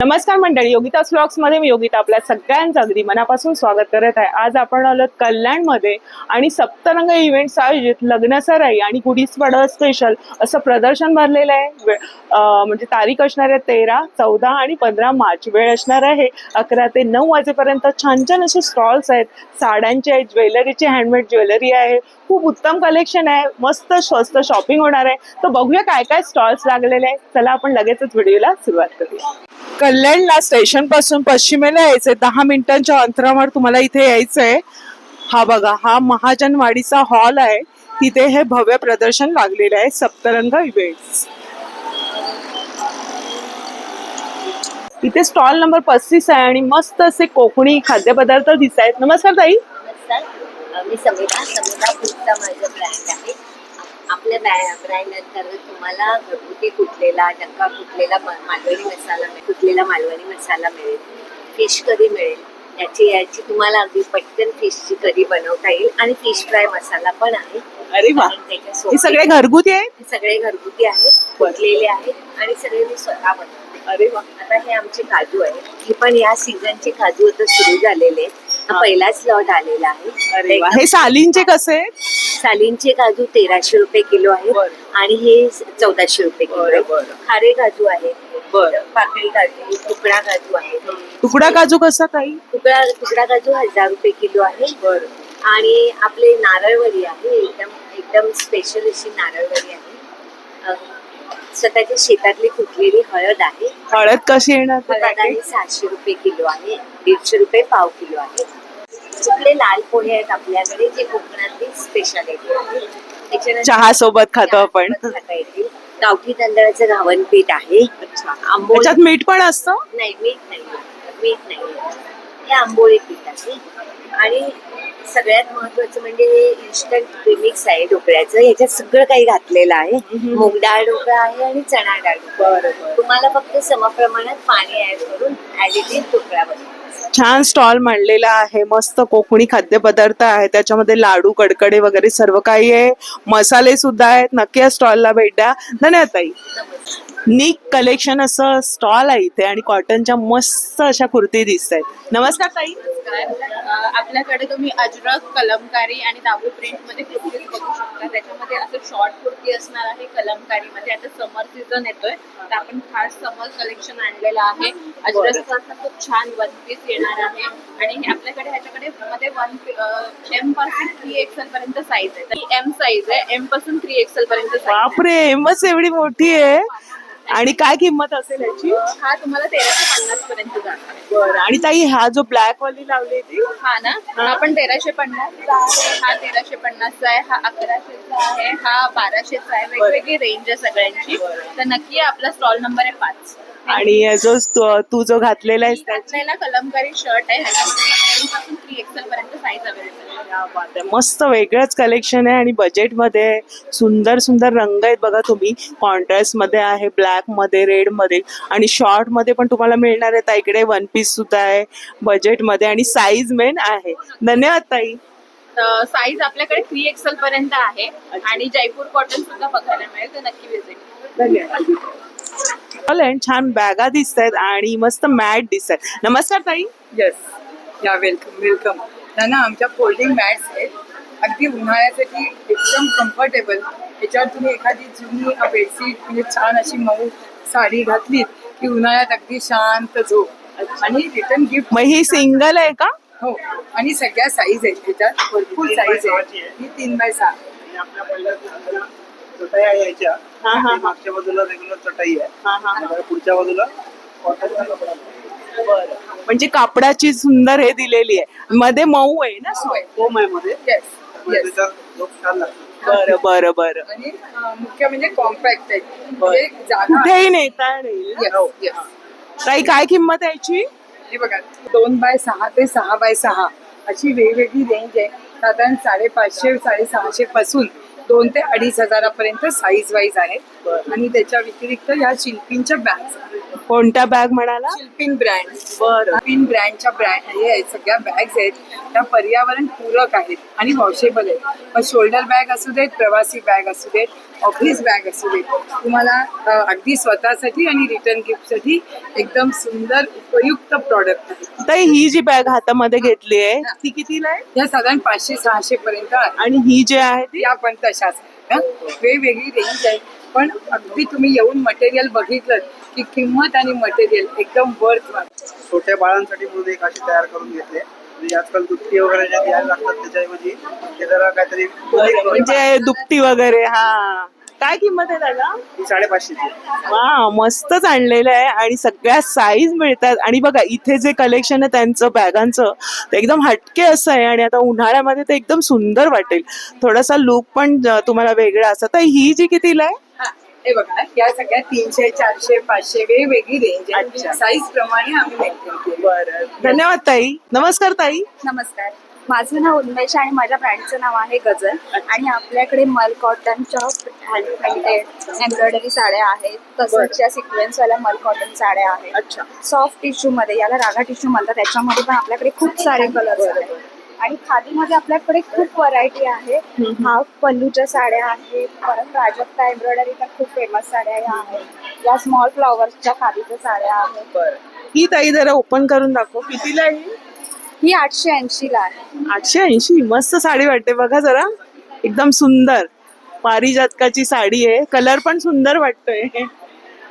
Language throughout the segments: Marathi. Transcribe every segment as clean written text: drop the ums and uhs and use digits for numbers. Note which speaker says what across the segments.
Speaker 1: नमस्कार मंडळी, योगिता व्लॉग्स मध्ये मी योगिता आपल्या सगळ्यांचं अगदी मनापासून स्वागत करत आहे. आज आपण आलो कल्याणमध्ये आणि सप्तरंग इव्हेंट्स आयोजित लग्नसराई आणि गुढीपाडवा स्पेशल असं प्रदर्शन भरलेलं आहे. म्हणजे तारीख असणार आहे 13, 14 आणि 15 मार्च. वेळ असणार आहे 11 ते 9 वाजेपर्यंत. छान छान असे स्टॉल्स आहेत, साड्यांचे आहेत, ज्वेलरीचे, हँडमेड ज्वेलरी आहे, खूप उत्तम कलेक्शन आहे, मस्त स्वस्त शॉपिंग होणार आहे. तर बघूया काय काय स्टॉल्स लागलेले आहेत. चला आपण लगेचच व्हिडिओला सुरुवात करूया. कल्याणला स्टेशन पासून पश्चिमेला यायचंय, 10 मिनिटांच्या अंतरावर तुम्हाला इथे यायचंय. हा बघा, हा महाजनवाडीचा हॉल आहे, तिथे हे भव्य प्रदर्शन लागलेलं आहे सप्तरंग इव्हेंट्स. इथे स्टॉल नंबर 35 आहे आणि मस्त असे कोकणी खाद्यपदार्थ दिसत आहेत. नमस्कार ताई.
Speaker 2: नमस्कार, मी समिता फूडचा माझं ब्रँड आहे. आपल्या ब्रँड अंतर्गत तुम्हाला घरगुती कुटलेला, डक्का कुटलेला मालवणी मसाला कुटलेला मालवणी मसाला मिळेल, फिश करी मिळेल. याची तुम्हाला अगदी पटकन फिशची करी बनवता येईल आणि फिश फ्राय मसाला पण आहे.
Speaker 1: अरे वा, हे सगळे घरगुती आहेत?
Speaker 2: सगळे घरगुती आहेत, कुटलेले आहेत आणि सगळे मी स्वतः बनवते.
Speaker 1: अरे वा.
Speaker 2: आता हे आमचे काजू आहेत, हे पण या सीझनचे काजू आता सुरू झालेले आहेत. पहिलाच लॉट आलेला आहे.
Speaker 1: अरे वा. हे सालींचे कसे आहेत?
Speaker 2: सालींचे काजू 1300 रुपये किलो आहेत आणि हे 1400 रुपये किलो आहे. खारे काजू आहे, पाकळी काजू, तुकडा काजू आहे.
Speaker 1: तुकडा काजू कसा ताई?
Speaker 2: तुकडा काजू 1000 रुपये किलो आहे. आणि आपले नारळवडी आहे, एकदम स्पेशल अशी नारळवडी आहे. स्वतःच्या शेतातली कुटलेली हळद आहे.
Speaker 1: हळद कशी येणार?
Speaker 2: हळद आहे 600 रुपये किलो आहे, 150 रुपये पाव किलो आहे. आपले लाल पोहे आहेत आपल्याकडे, जे कोकणातली स्पेशालिटी आहे. त्याच्यानंतर
Speaker 1: चहा सोबत खातो आपण.
Speaker 2: खाता येतील. गावठी तांदळाचं घावन पीठ आहे. आंबोळी.
Speaker 1: त्याच्यात मीठ पण असतं?
Speaker 2: नाही, मीठ नाही. हे आंबोळी पीठ आहे. आणि सगळ्यात महत्वाचं म्हणजे हे इन्स्टंट प्रीमिक्स आहे ढोकळ्याचं. याच्यात सगळं काही घातलेलं आहे. मूग डाळ ढोकळा आहे आणि चणा डाळ ढोकळा. तुम्हाला फक्त समप्रमाणात पाणी ऍड करून ऍडिटिव्ह ढोकळा बनवायचा.
Speaker 1: छान स्टॉल मांडलेला आहे, मस्त कोकणी खाद्यपदार्थ आहे, त्याच्यामध्ये लाडू, कडकडे वगैरे सर्व काही आहे. मसाले सुद्धा आहेत. नक्की या स्टॉलला भेट द्या. धन्यवाद ताई. निक कलेक्शन असं स्टॉल आहे इथे आणि कॉटनच्या मस्त अशा कुर्ती दिसत आहेत. नमस्कार ताई.
Speaker 3: आपल्याकडे तुम्ही अजरक, कलमकारी आणि दाबू प्रिंट मध्ये कुर्तीज बघू शकता. त्याच्यामध्ये असं शॉर्ट कुर्ती असणार आहे कलमकारी मध्ये. आता समर सीझन येतोय तर आपण खास समर कलेक्शन आणलेलं आहे. अजरकचं असं खूप छान वन पीस येणार आहे आणि आपल्याकडे ह्याच्याकडे मध्ये M पासून 3XL पर्यंत साईज आहे. तर M साईज आहे, M पासून 3XL पर्यंत.
Speaker 1: बापरे, एमच एवढी मोठी आहे. आणि काय किंमत असेल याची?
Speaker 3: हा तुम्हाला 1350 पर्यंत जाणार.
Speaker 1: बरं. आणि ताई, हा जो ब्लॅक वाली लावली ती?
Speaker 3: हा ना, आपण 1350 आहे, हा 1350 आहे, हा 1100 आहे, हा 1200 आहे. वेगवेगळी रेंज आहे सगळ्यांची. तर नक्की आपला स्टॉल नंबर आहे 5.
Speaker 1: आणि तू जो घातलेला आहे
Speaker 3: घातलेला कलमकारी शर्ट आहे, ह्याच्यामध्ये M पासून 3XL पर्यंत साईज अवेलेबल आहे.
Speaker 1: मस्त वेगळंच कलेक्शन आहे आणि बजेट मध्ये. सुंदर सुंदर रंग आहेत बघा तुम्ही. कॉन्ट्रास्ट मध्ये आहे, ब्लॅक मध्ये, रेड मध्ये आणि शॉर्ट मध्ये पण तुम्हाला मिळणार आहे. इकडे वन पीस सुद्धा आहे बजेट मध्ये आणि साईज मेन आहे. धन्यवाद ताई.
Speaker 3: साईज आपल्याकडे 3XL पर्यंत आहे आणि जयपूर कॉटन सुद्धा बघायला मिळेल, तर नक्की विजिट.
Speaker 1: धन्यवाद. छान बॅगा दिसत आहेत आणि मस्त मॅट दिसत आहेत. नमस्कार ताई.
Speaker 4: येस, या वेलकम. त्यांना आमच्या फोल्डिंग मॅट्स आहेत, अगदी उन्हाळ्यासाठी एकदम कम्फर्टेबल. त्याच्यावर तुम्ही एखादी जुनी बेडशीट म्हणजे छान अशी मऊ साडी घातलीत की उन्हाळ्यात अगदी शांत झोप. आणि रिटर्न गिफ्ट.
Speaker 1: मग ही सिंगल आहे का?
Speaker 4: हो, आणि सगळ्या साईज आहेत त्याच्यात, भरपूर साईज आहे. ही 3x6.
Speaker 5: चटई यायच्या. मागच्या बाजूला रेग्युलर चटई आहे, पुढच्या बाजूला कॉटनचा कपडा.
Speaker 1: म्हणजे कापडाची सुंदर हे दिलेली आहे, मध्ये मऊ आहे ना.
Speaker 5: फोम आहे मध्ये.
Speaker 4: येस,
Speaker 5: त्याचा लोक छान लागतो.
Speaker 1: बरं बरं बरं.
Speaker 4: आणि मुख्य म्हणजे कॉम्पॅक्ट आहे, म्हणजे जागा.
Speaker 1: कुठेही नेता येईल.
Speaker 4: Yes.
Speaker 1: ताई, काय किंमत यायची?
Speaker 4: हे बघा, 2x6 ते 6x6 अशी वेगवेगळी रेंज आहे. साधारण 550, 650 पासून 2 ते 2500 पर्यंत साईज वाईज आहे. आणि त्याच्या व्यतिरिक्त या शिल्पींच्या बॅग्स
Speaker 1: कोणत्या बॅग म्हणाला?
Speaker 4: शिल्पिन ब्रँड.
Speaker 1: बरं.
Speaker 4: शिल्पिन ब्रँडच्या ब्रँड हे सगळ्या बॅग्स आहेत त्या पर्यावरण पूरक आहेत आणि वॉशेबल आहेत. मग शोल्डर बॅग असू देत, प्रवासी बॅग असू देत, ऑफिस बॅग असू देत, तुम्हाला अगदी स्वतःसाठी आणि रिटर्न गिफ्टसाठी एकदम सुंदर उपयुक्त प्रॉडक्ट आहे.
Speaker 1: ताई ही जी बॅग हातामध्ये घेतली आहे ती कितीला आहे?
Speaker 4: या साधारण 500-600 पर्यंत आहे.
Speaker 1: आणि ही जी आहे ती?
Speaker 4: या पण तशाच आहेत. वेगवेगळी रेंज आहे, पण अगदी तुम्ही येऊन मटेरियल बघितलं की किंमत आणि मटेरियल एकदम वर्थ वाटतं.
Speaker 5: छोट्या बाळांसाठी म्हणून एक अशी तयार करून घेतली आहे. म्हणजे आजकाल दुपटी वगैरे ज्या द्यायला लागतात त्याच्याऐवजी ते जरा काहीतरी
Speaker 1: म्हणजे दुपटी वगैरे. हा, काय किंमत आहे दादा?
Speaker 5: ही 550ची.
Speaker 1: वा, मस्तच आणलेलं आहे आणि सगळ्या साईज मिळतात. आणि बघा इथे जे कलेक्शन आहे त्यांचं बॅगांचं ते एकदम हटके असं आहे आणि आता उन्हाळ्यामध्ये ते एकदम सुंदर वाटेल. थोडासा लुक पण तुम्हाला वेगळा असं. तर ही जी कितीला आहे?
Speaker 4: हे बघा, या सगळ्या 300, 400, 500 वेगवेगळी रेंज आहे.
Speaker 1: अच्छा.
Speaker 4: साईज प्रमाणे आम्ही मेंटेन केलं.
Speaker 1: बरं, धन्यवाद ताई. नमस्कार ताई.
Speaker 6: नमस्कार, माझं नाव उन्मेष आणि माझ्या ब्रँडचं नाव आहे गजल. आणि आपल्याकडे मल कॉटनच्या हँड पेंटेड एम्ब्रॉयडरी साड्या आहेत, तसंच सिक्वेन्सवाल्या मल कॉटन साड्या आहेत.
Speaker 1: अच्छा.
Speaker 6: सॉफ्ट टिश्यू मध्ये, याला रागा टिश्यू म्हणतात, त्याच्यामध्ये पण आपल्याकडे खूप सारे कलर्स आहेत. आणि खादीमध्ये आपल्याकडे खूप व्हरायटी आहे. हाफ पल्लूच्या साड्या आहेत, परत प्राजक्ता एम्ब्रॉयडरी तर खूप फेमस साड्या या आहेत. या स्मॉल फ्लॉवर्सच्या खादीच्या साड्या आहेत.
Speaker 1: ही ताई जरा ओपन करून दाखव. कितीला आहे ही?
Speaker 6: ही 880 ला आहे.
Speaker 1: 880. मस्त साडी वाटते बघा जरा, एकदम सुंदर पारिजातकाची साडी आहे. कलर पण सुंदर वाटतोय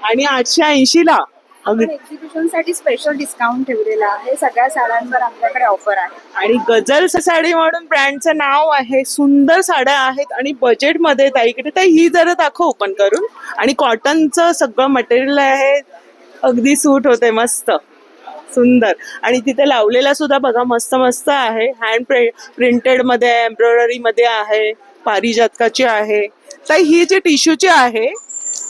Speaker 1: आणि 880 ला.
Speaker 6: आपण एक्झिबिशन साठी स्पेशल डिस्काउंट ठेवलेला आहे. सगळ्या साड्यांवर आपल्याकडे ऑफर आहे.
Speaker 1: आणि गजल साडी म्हणून ब्रँडचं नाव आहे. सुंदर साड्या आहेत आणि बजेटमध्ये ताईकडे. तर ही जरा दाखव ओपन करून. आणि कॉटनचं सगळं मटेरियल आहे, अगदी सूट होते, मस्त सुंदर. आणि तिथे लावलेला सुद्धा बघा मस्त मस्त आहे. हँड प्रिंटेड मध्ये, एम्ब्रॉयडरी मध्ये आहे, पारिजातकाची आहे. तर ही जी टिश्यूची आहे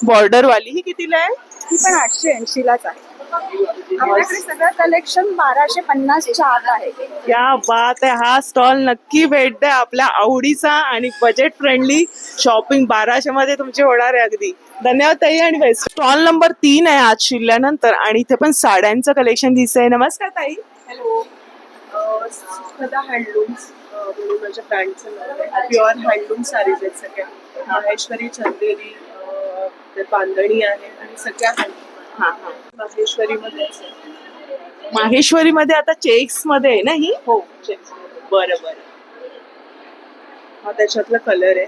Speaker 1: बॉर्डर वाली, ही कितीला आहे?
Speaker 6: ही पण 880 लाच आहे. आपल्याकडे सगळं कलेक्शन 1250च्या आत आहे.
Speaker 1: क्या बात आहे. हा स्टॉल नक्की भेट द्या, आपल्या आवडीचा आणि बजेट फ्रेंडली शॉपिंग 1200 मध्ये तुमची होणार आहे अगदी. धन्यवाद ताई आणि बेस्ट. स्टॉल नंबर 3 आहे आज शिरल्यानंतर आणि इथे पण साड्यांचं कलेक्शन दिसतंय. नमस्कार ताई.
Speaker 7: हॅलो, सुखदा हँडलूम्स म्हणून माझ्या ब्रँडचं नाव आहे. प्युअर हँडलूम साडीज आहेत सगळ्या. माहेश्वरी, चंदेरी, ते बांधणी आहे आणि सगळ्या माहेश्वरीमध्ये.
Speaker 1: माहेश्वरी मध्ये आता चेक्स मध्ये आहे ना ही?
Speaker 7: हो,
Speaker 1: बरं बरं.
Speaker 7: हा त्याच्यातला कलर आहे.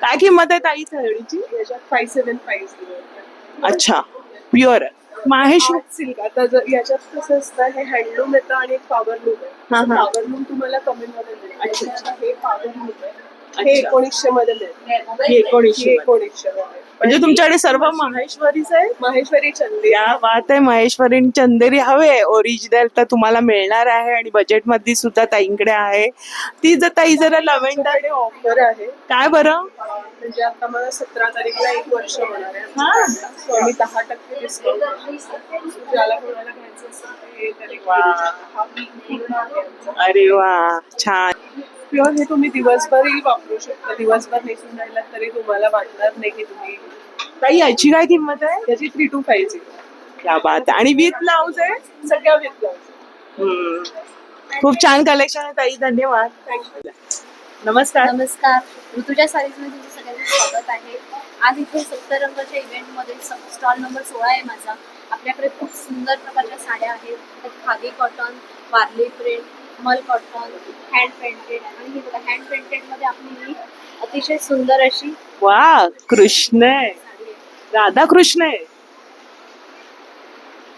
Speaker 1: काय किंमत आहे ताई साडीची?
Speaker 7: याच्यात 575 दिले.
Speaker 1: अच्छा, प्युअर माहेश्वर.
Speaker 7: सिल्क. आता जर याच्यात कसं असतं, हे हँडलूम येतं आणि एक पॉवर लूम
Speaker 1: हा,
Speaker 7: आहे.
Speaker 1: हा.
Speaker 7: पॉवर लूम तुम्हाला कमी मध्ये मिळेल.
Speaker 1: अच्छा.
Speaker 7: त्याच्यात हे पॉवर लूम आहे.
Speaker 1: अच्छा.
Speaker 7: हे 1900 मध्ये मिळेल.
Speaker 1: हे 1900
Speaker 7: हे
Speaker 1: मध्ये.
Speaker 7: 1900 मध्ये.
Speaker 1: म्हणजे तुमच्याकडे सर्व माहेश्वरीच आहे?
Speaker 7: माहेश्वरी, चंदेरी.
Speaker 1: या बात आहे. महेश्वरी आणि चंदेरी हवे ओरिजिनल तर तुम्हाला मिळणार आहे आणि बजेट मध्ये सुद्धा ताईंकडे आहे. ती जर ताई जरा लव्हेंडर
Speaker 7: ऑफर आहे.
Speaker 1: काय बरं?
Speaker 7: म्हणजे आता मला 17 तारीखला 1 वर्ष होणार आहे.
Speaker 1: हा.
Speaker 7: So आम्ही 10% डिस्काउंट ज्याला कोणाला घ्यायचं असेल ते तरी
Speaker 1: वा.
Speaker 7: हा week पूर्ण आहे आमचा.
Speaker 1: अरे वा, छान.
Speaker 7: प्युअर हे तुम्ही दिवसभरही वापरू शकता. दिवसभर नेसून राहिलात तरी तुम्हाला वाटणार नाही की तुम्ही.
Speaker 1: ताई याची काय किंमत आहे?
Speaker 7: त्याची 3250.
Speaker 1: क्या बात आहे. आणि विथ ब्लाउज आहे?
Speaker 7: सगळ्या विथ ब्लाउज.
Speaker 1: हम्म. खूप छान कलेक्शन आहे ताई. धन्यवाद.
Speaker 7: थँक्यू.
Speaker 1: नमस्कार.
Speaker 2: नमस्कार, ऋतुजा साडीजमध्ये तुमचं सगळ्यांचं स्वागत आहे. आज इथे सप्तरंगाच्या इव्हेंटमध्ये स्टॉल नंबर 16 आहे माझा. आपल्याकडे खूप सुंदर प्रकारच्या साड्या आहेत. त्यात खादी कॉटन, वारली प्रिंट, मल कॉटन, हँड पेंटेड. आणि हे बघा, हँड पेंटेडमध्ये आपली ही अतिशय सुंदर अशी
Speaker 1: वा, कृष्ण आहे,
Speaker 2: साडी आहे.
Speaker 1: राधा कृष्ण आहे,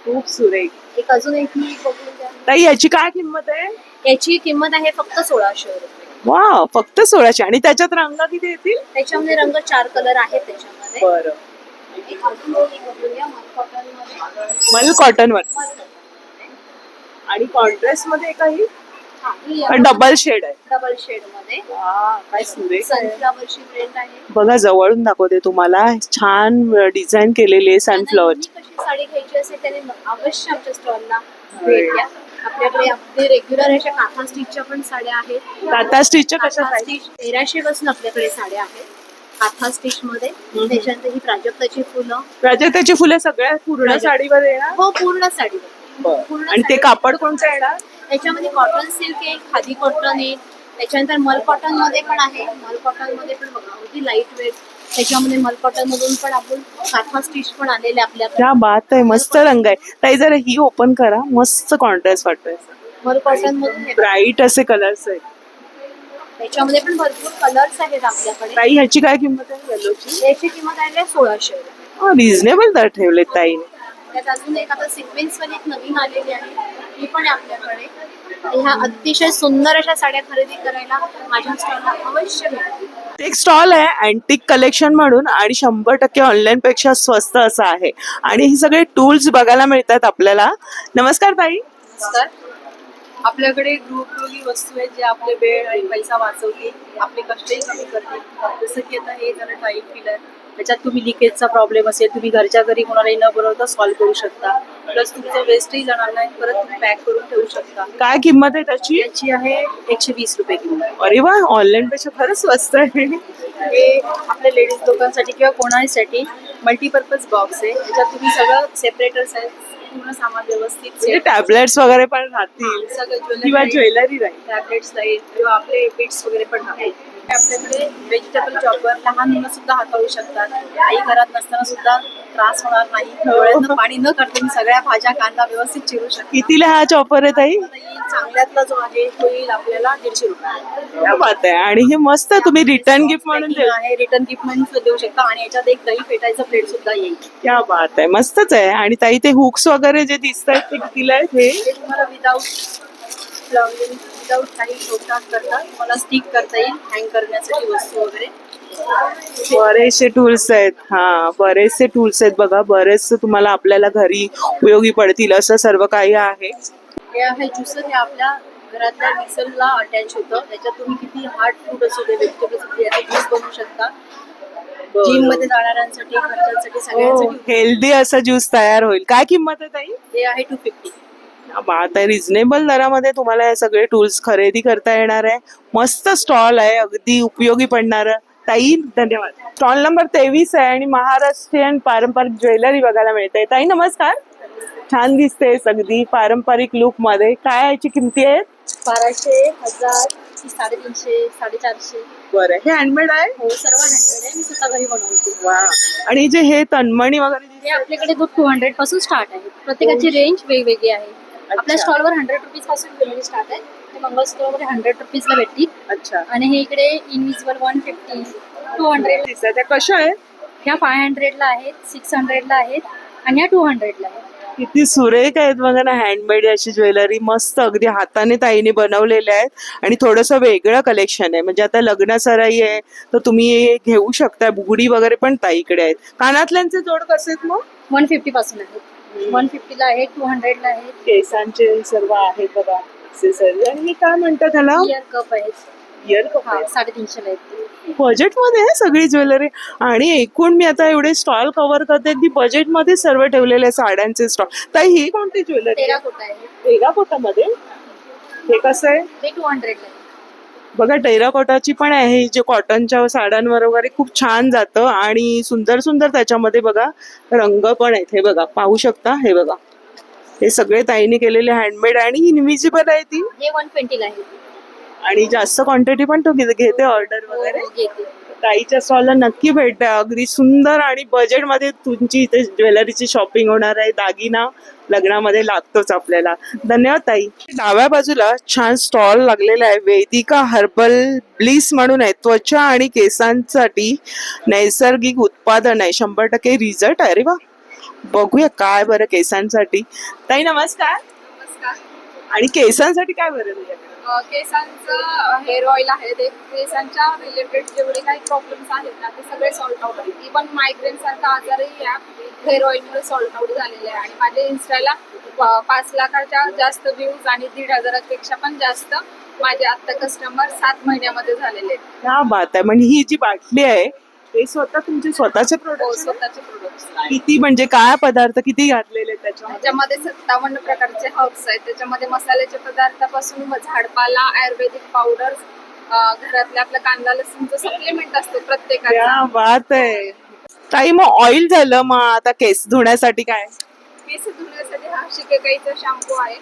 Speaker 1: खूप सुरेख.
Speaker 2: एक अजून एक ही बघून द्या.
Speaker 1: ताई याची काय किंमत आहे?
Speaker 2: याची किंमत आहे फक्त 1600 रुपये.
Speaker 1: वा, फक्त 1600. आणि त्याच्यात रंग किती येतील?
Speaker 2: त्याच्यामध्ये रंग 4 कलर आहेत त्याच्यामध्ये.
Speaker 1: बरं.
Speaker 2: एक अजून एक बघूया, मल कॉटनमध्ये.
Speaker 1: मल कॉटन वर.
Speaker 2: मल कॉटनमध्ये.
Speaker 1: आणि कॉन्ट्रास्ट मध्ये काही
Speaker 2: हा, ही
Speaker 1: डबल शेड आहे.
Speaker 2: डबल शेड मध्ये
Speaker 1: वा, काय सुरेख आहे.
Speaker 2: सनफ्लावरची प्रिंट आहे.
Speaker 1: बघा जवळून दाखवते तुम्हाला. छान डिझाईन केलेली आहे सनफ्लॉवरची.
Speaker 2: ज्यांना कशी साडी घ्यायची असेल त्याने अवश्य आमच्या स्टॉलला भेट द्या. आपल्याकडे अगदी रेग्युलर अशा काथा स्टिचच्या पण साड्या आहेत.
Speaker 1: टाटा स्टिचच्या कशा
Speaker 2: काथा
Speaker 1: पाहिजे?
Speaker 2: स्टिच 1300 पासून आपल्याकडे साड्या आहेत. हाथा स्टिच मध्ये. त्याच्यानंतर ही प्राजक्ताची फुलं.
Speaker 1: प्राजक्ताची फुलं सगळ्या पूर्ण साडीवर येणार.
Speaker 2: हो, पूर्ण साडीवर. पूर्ण
Speaker 1: आणि ते
Speaker 2: साडी.
Speaker 1: कापड कोणतं येणार?
Speaker 2: त्याच्यामध्ये कॉटन सिल्क आहे, खादी कॉटन आहे, त्याच्यानंतर मल कॉटन मध्ये पण आहे. मल कॉटन मध्ये पण बघा अगदी लाईट वेट. त्याच्यामध्ये मल कॉटन मधून पण आपण हाथा स्टिच पण आलेले आपल्याकडे.
Speaker 1: क्या बात आहे, मस्त रंग आहे ताई. जरा ही ओपन करा, मस्त कॉन्ट्रास्ट वाटतोय.
Speaker 2: मल कॉटन मधून हे बघा.
Speaker 1: ब्राईट असे कलर्स आहेत.
Speaker 2: त्याच्यामध्ये पण भरपूर कलर्स आहेत आपल्याकडे.
Speaker 1: ताई ह्याची काय किंमत आहे येलोची?
Speaker 2: याची किंमत आहे 1600.
Speaker 1: रिझनेबल दर ठेवले ताईने.
Speaker 2: त्यात अजून एक आता सिक्वेन्स मध्ये एक नवीन आलेली आहे, ती पण आहे आपल्याकडे. ह्या अतिशय सुंदर अशा साड्या खरेदी करायला माझ्या स्टॉलला अवश्य भेटा.
Speaker 1: एक स्टॉल आहे अँटिक कलेक्शन म्हणून आणि 100% ऑनलाईन पेक्षा स्वस्त असं आहे. आणि हे सगळे टूल्स बघायला मिळतात आपल्याला. नमस्कार ताई.
Speaker 4: नमस्कार. आपल्याकडे गृहोपयोगी वस्तू आहेत जे आपले वेळ आणि पैसा वाचवतील, आपले कष्टही कमी करतील. जसं की आता हे झालं टाईप फिलर. त्याच्यात तुम्ही लिकेजचा प्रॉब्लेम असेल, तुम्ही घरच्या घरी कोणालाही न बनवता सॉल्व्ह करू शकता. प्लस तुमचं वेस्टही जाणार नाही, परत तुम्ही पॅक करून ठेवू शकता.
Speaker 1: काय किंमत आहे त्याची?
Speaker 4: याची आहे 120 रुपये किंमत.
Speaker 1: अरे वा, ऑनलाईन पेक्षा खरंच स्वस्त आहे.
Speaker 4: हे आपल्या लेडीज लोकांसाठी किंवा कोणासाठी मल्टीपर्पज बॉक्स आहे. त्याच्यात तुम्ही सगळं सेपरेटर्स आहेत, पूर्ण सामान व्यवस्थित
Speaker 1: म्हणजे टॅबलेट्स वगैरे पण राहतील
Speaker 4: सगळं
Speaker 1: किंवा ज्वेलरी राहील.
Speaker 4: टॅबलेट्स राहील किंवा आपले बिट्स वगैरे पण राहील. आपल्याकडे व्हेजिटेबल चॉपर लहान मुलं सुद्धा हाताळू शकतात. आई घरात नसताना सुद्धा त्रास होणार नाही. डोळ्यातनं पाणी न काढता तुम्ही सगळ्या भाज्या कांदा व्यवस्थित चिरू शकता.
Speaker 1: कितीला हा चॉपर आहे ताई?
Speaker 4: चांगल्यातला जो आहे तो येईल आपल्याला 150 रुपये.
Speaker 1: क्या बात आहे. आणि हे मस्त तुम्ही रिटर्न गिफ्ट म्हणून
Speaker 4: Packing आहे, रिटर्न गिफ्ट म्हणून देऊ शकता. आणि याच्यात एक दही फेटायचं प्लेट सुद्धा येईल.
Speaker 1: क्या बात आहे, मस्तच आहे. आणि ताई ते हुक्स वगैरे जे दिसत आहेत ते कितीला आहेत? हे
Speaker 4: हे तुम्हाला विदाऊट काही शोधतात करता तुम्हाला स्टिक करता येईल, हँग करण्यासाठी वस्तू वगैरे.
Speaker 1: बरेचसे टूल्स आहेत. हा, बरेचसे टूल्स आहेत बघा. बरेचसे तुम्हाला आपल्याला घरी उपयोगी पडतील असं सर्व काही आहे.
Speaker 4: हे आहे ज्युसर. हे आपल्या घरातल्या मिक्सरला अटॅच होतं. त्याच्यात तुम्ही किती हार्ड फ्रूट असू दे, व्हेजिटेबल्स असू दे, याचा ज्यूस बनवू शकता. जिम मध्ये जाणाऱ्यांसाठी, घरच्यांसाठी, सगळ्यांसाठी
Speaker 1: हेल्दी असं ज्यूस तयार होईल. काय किंमत आहे ताई?
Speaker 4: हे आहे 250.
Speaker 1: क्या बात आहे. रिझनेबल दरामध्ये तुम्हाला हे सगळे टूल्स खरेदी करता येणार आहे. मस्त स्टॉल आहे, अगदी उपयोगी पडणार. ताई धन्यवाद. स्टॉल नंबर 23 आहे आणि महाराष्ट्रीयन पारंपरिक ज्वेलरी बघायला मिळते. ताई नमस्कार. छान दिसते अगदी पारंपरिक लुक मध्ये. काय याची किमती आहेत?
Speaker 2: 1200, 1000, 350, 450.
Speaker 1: बरं, हे हँडमेड आहे?
Speaker 2: हो, सर्व हँडमेड आहे. मी स्वतः घरी बनवते.
Speaker 1: वा. आणि जे हे तन्मणी वगैरे
Speaker 2: हे आपल्याकडे 200 पासून स्टार्ट आहे. प्रत्येकाची रेंज वेगवेगळी आहे. आपल्या स्टॉलवर 100 रुपीज पासून ज्वेलरी स्टार्ट आहे. ते मंगल स्टोअरवर 100 रुपीजला भेटतील.
Speaker 1: अच्छा.
Speaker 2: आणि हे इकडे इनविजिबल 150, 200.
Speaker 1: दिसतात त्या कशा आहेत?
Speaker 2: ह्या 500 ला आहेत, 600 ला आहेत आणि ह्या 200 ला आहेत.
Speaker 1: किती सुरेख आहेत बघा ना, हँडमेड अशी ज्वेलरी. मस्त अगदी हाताने ताईने बनवलेल्या आहेत. आणि थोडंसं वेगळं कलेक्शन आहे. म्हणजे आता लग्न सराई आहे तर तुम्ही घेऊ शकता. बुगडी वगैरे पण ताईकडे आहेत. कानातल्यांचे जोड कसे आहेत मग?
Speaker 2: 150 पासून आहेत. 150 ला आहेत, 200 ला आहेत.
Speaker 1: केसांचे सर्व आहेत बघा एक्सेसरीज. आणि मी काय म्हणतात त्याला?
Speaker 2: इयर कप आहेत.
Speaker 1: Year cup.
Speaker 2: 350 ला आहेत.
Speaker 1: बजेट मध्ये आहे सगळी ज्वेलरी. आणि एकूण मी आता एवढे स्टॉल कव्हर करते की बजेट मध्ये सर्व ठेवलेले साड्यांचे स्टॉल. ताई ही कोणती ज्वेलरी?
Speaker 2: टेराकोटा आहे.
Speaker 1: टेराकोटामध्ये हे कसं आहे?
Speaker 2: ते 200 ला आहे.
Speaker 1: बघा टेराकोटाची पण आहे जे कॉटनच्या साड्यांवर वगैरे खूप छान जातं. आणि सुंदर सुंदर त्याच्यामध्ये बघा रंग पण आहेत. हे बघा पाहू शकता. हे बघा हे सगळे ताईने केलेले हँडमेड आणि इनविजिबल आहे ती.
Speaker 2: हे 120 ला आहे.
Speaker 1: आणि जास्त क्वांटिटी पण तो घेते ऑर्डर वगैरे.
Speaker 2: हो, घेते.
Speaker 1: ताईच्या स्टॉलला नक्की भेट द्या. अगदी सुंदर आणि बजेटमध्ये तुमची इथे ज्वेलरीची शॉपिंग होणार आहे. दागिना लग्नामध्ये लागतोच आपल्याला. धन्यवाद ताई. डाव्या बाजूला छान स्टॉल लागलेला आहे. वेदिका हर्बल ब्लिस म्हणून आहे. त्वचा आणि केसांसाठी नैसर्गिक उत्पादन आहे. 100% रिझल्ट आहे. अरे वा, बघूया काय बरं केसांसाठी. ताई नमस्कार.
Speaker 3: नमस्कार.
Speaker 1: आणि केसांसाठी काय बरं तुझ्याकडे?
Speaker 3: केसांचं हेअर ऑइल आहे. ते केसांच्या रिलेटेड जेवढे काही प्रॉब्लेम्स आहेत ना ते सगळे सॉल्ट आउट आहेत. इव्हन मायग्रेन सारखा आजारही या हेअर ऑइलमुळे सॉल्ट आउट झालेले आहे. आणि माझ्या इन्स्टाला 5 लाखाच्या जास्त व्ह्यूज आणि 1,500 पेक्षा पण जास्त माझे आता कस्टमर 7 महिन्यामध्ये झालेले आहेत.
Speaker 1: क्या बात आहे. म्हणजे ही जी बाटली आहे ते स्वतः तुमचे स्वतःचे
Speaker 3: हो,
Speaker 1: प्रोडक्ट?
Speaker 3: स्वतःचे प्रोडक्ट्स.
Speaker 1: किती म्हणजे काय पदार्थ किती घातलेले आहेत त्याच्यामध्ये?
Speaker 3: त्याच्यामध्ये 57 प्रकारचे हर्ब्स आहेत. त्याच्यामध्ये मसाल्याच्या पदार्थापासून झाडपाला, आयुर्वेदिक पावडर, घरातल्या आपल्या कांदा लसूणचं सप्लिमेंट असते प्रत्येकाचं.
Speaker 1: क्या बात आहे ताई. मग ऑइल झालं, मग आता केस धुण्यासाठी काय?
Speaker 3: केस धुण्यासाठी हा शिकेकाईचा शॅम्पू आहे.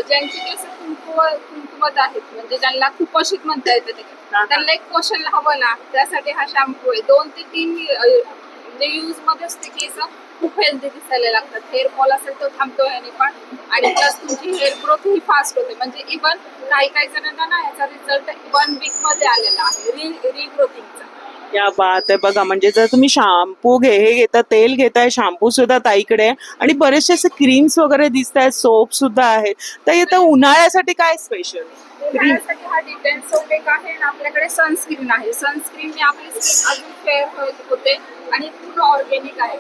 Speaker 3: ज्यांची केस कुंकुमत आहेत, म्हणजे ज्यांना कुपोषित म्हणता येतं त्यांना एक पोषण हवं ना, त्यासाठी हा शॅम्पू आहे. 2 ते 3 म्हणजे यूज मध्ये असते. केस खूप हेल्दी दिसायला लागतात. हेअर फॉल असेल तो थांबतो याने पण, आणि प्लस तुमची हेअर ग्रोथ ही फास्ट होते. म्हणजे इव्हन काही जणांना ना याचा रिझल्ट 1 वीक मध्ये आलेला आहे रिग्रोथिंगचा.
Speaker 1: क्या बात आहे. बघा, म्हणजे जर तुम्ही शॅम्पू हे घेता, तेल घेताय, शॅम्पू सुद्धा ताईकडे आहे, आणि बरेचसे असे क्रीम्स वगैरे दिसत आहेत, सोप सुद्धा आहेत. तर येतं उन्हाळ्यासाठी काय स्पेशल?
Speaker 3: उन्हाळ्यासाठी हा डिटेन सोप एक आहे, आणि आपल्याकडे सनस्क्रीन आहे. सनस्क्रीनने आपली स्किन अजून फेअर होते आणि पूर्ण ऑर्गॅनिक आहे.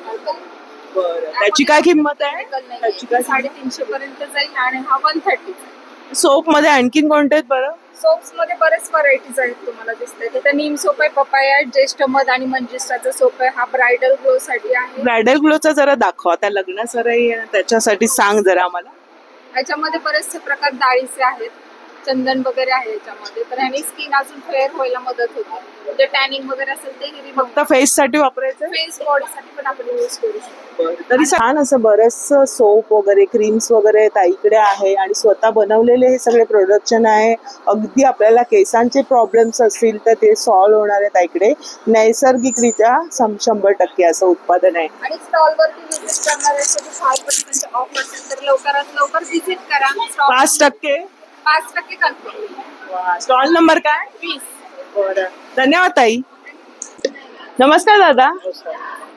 Speaker 1: बरं, त्याची काय किंमत आहे?
Speaker 3: त्याची 350 पर्यंत जाईल, आणि हा 130.
Speaker 1: सोप मध्ये आणखीन कोणते आहेत बरं?
Speaker 3: सोप्स मध्ये बरेच व्हरायटीज आहेत तुम्हाला दिसतंय. तिथं नीम सोप आहे, पपाया आहे, ज्येष्ठ मध आणि मंजिष्ठाचा सोप आहे. हा ब्रायडल ग्लो साठी आहे.
Speaker 1: ब्रायडल ग्लोचा जरा दाखवा, आता लग्नासराई आहे, त्याच्यासाठी सांग जरा आम्हाला.
Speaker 3: याच्यामध्ये बरेचसे प्रकार डाळीचे आहेत, चंदन वगैरे आहे याच्यामध्ये. तर ह्यानी स्किन अजून फेअर व्हायला मदत होते. म्हणजे टॅनिंग वगैरे असेल ते
Speaker 1: फक्त फेस साठी वापरायचं?
Speaker 3: फेस बॉडीसाठी पण आपण यूज करू शकतो.
Speaker 1: तरी छान असं बरंच सोप वगैरे, क्रीम्स वगैरे ताईकडे आहे, आणि स्वतः बनवलेले हे सगळे प्रोडक्शन आहे. अगदी आपल्याला केसांचे प्रॉब्लेम्स असतील तर ते सॉल्व्ह होणार आहे ताईकडे. नैसर्गिकरित्या 100% असं उत्पादन आहे.
Speaker 3: आणि स्टॉल वरती विजिट करणार असेल तर 5% ऑफ असेल तर लवकरात लवकर विजिट करा.
Speaker 1: 5%?
Speaker 3: 5% कन्फर्म.
Speaker 1: स्टॉल नंबर काय?
Speaker 3: 20.
Speaker 1: बरं, धन्यवाद ताई. नमस्कार दादा.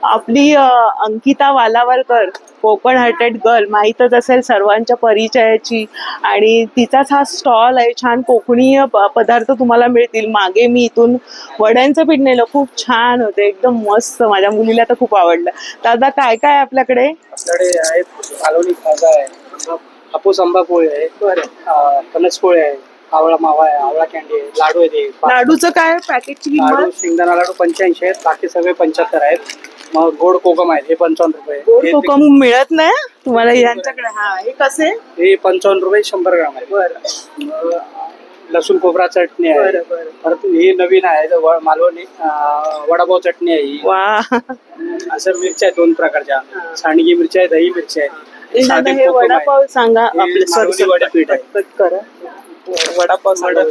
Speaker 1: आपली अंकिता वालावलकर, कोकण हार्टेड गर्ल, माहीतच असेल सर्वांच्या परिचयाची, आणि तिचाच हा स्टॉल आहे. छान कोकणी पदार्थ तुम्हाला मिळतील. मागे मी इथून वड्यांचं पीठ नेलं, खूप छान होते, एकदम मस्त. माझ्या मुलीला तर खूप आवडलं. दादा, काय काय आहे आपल्याकडे?
Speaker 5: आपल्याकडे आहेत कालोनी खाजा आहे, हापूस आंबा पोळी आहे, फणस पोळी आहे, आवळा मावा आहे, आवळा कॅन्डी आहे, लाडू आहे.
Speaker 1: लाडूचं काय पॅकेटची
Speaker 5: लाडू,
Speaker 1: किंमत?
Speaker 5: शेंगदाणा लाडू 85 आहेत, बाकी सगळे 75 आहेत. मग गोड कोकम आहे, हे 55 रुपये.
Speaker 1: गोड कोकम मिळत नाही तुम्हाला यांच्याकडे? हा, हे कसे?
Speaker 5: हे 55 रुपये 100 ग्राम आहे.
Speaker 1: बरं.
Speaker 5: लसूण खोबरा चटणी आहे.
Speaker 1: बरं बरं.
Speaker 5: परत हे नवीन आहे मालवणी वडापाव चटणी आहे ही.
Speaker 1: वा.
Speaker 5: असं मिरच्या आहेत 2 प्रकारच्या, सांडगी मिरची आहे, दही मिरची आहे.
Speaker 1: दादा, हे वडापाव सांगा. आपले
Speaker 5: मालवणी वडापीठ आहे.
Speaker 1: कट करा. वडापाव सांगा.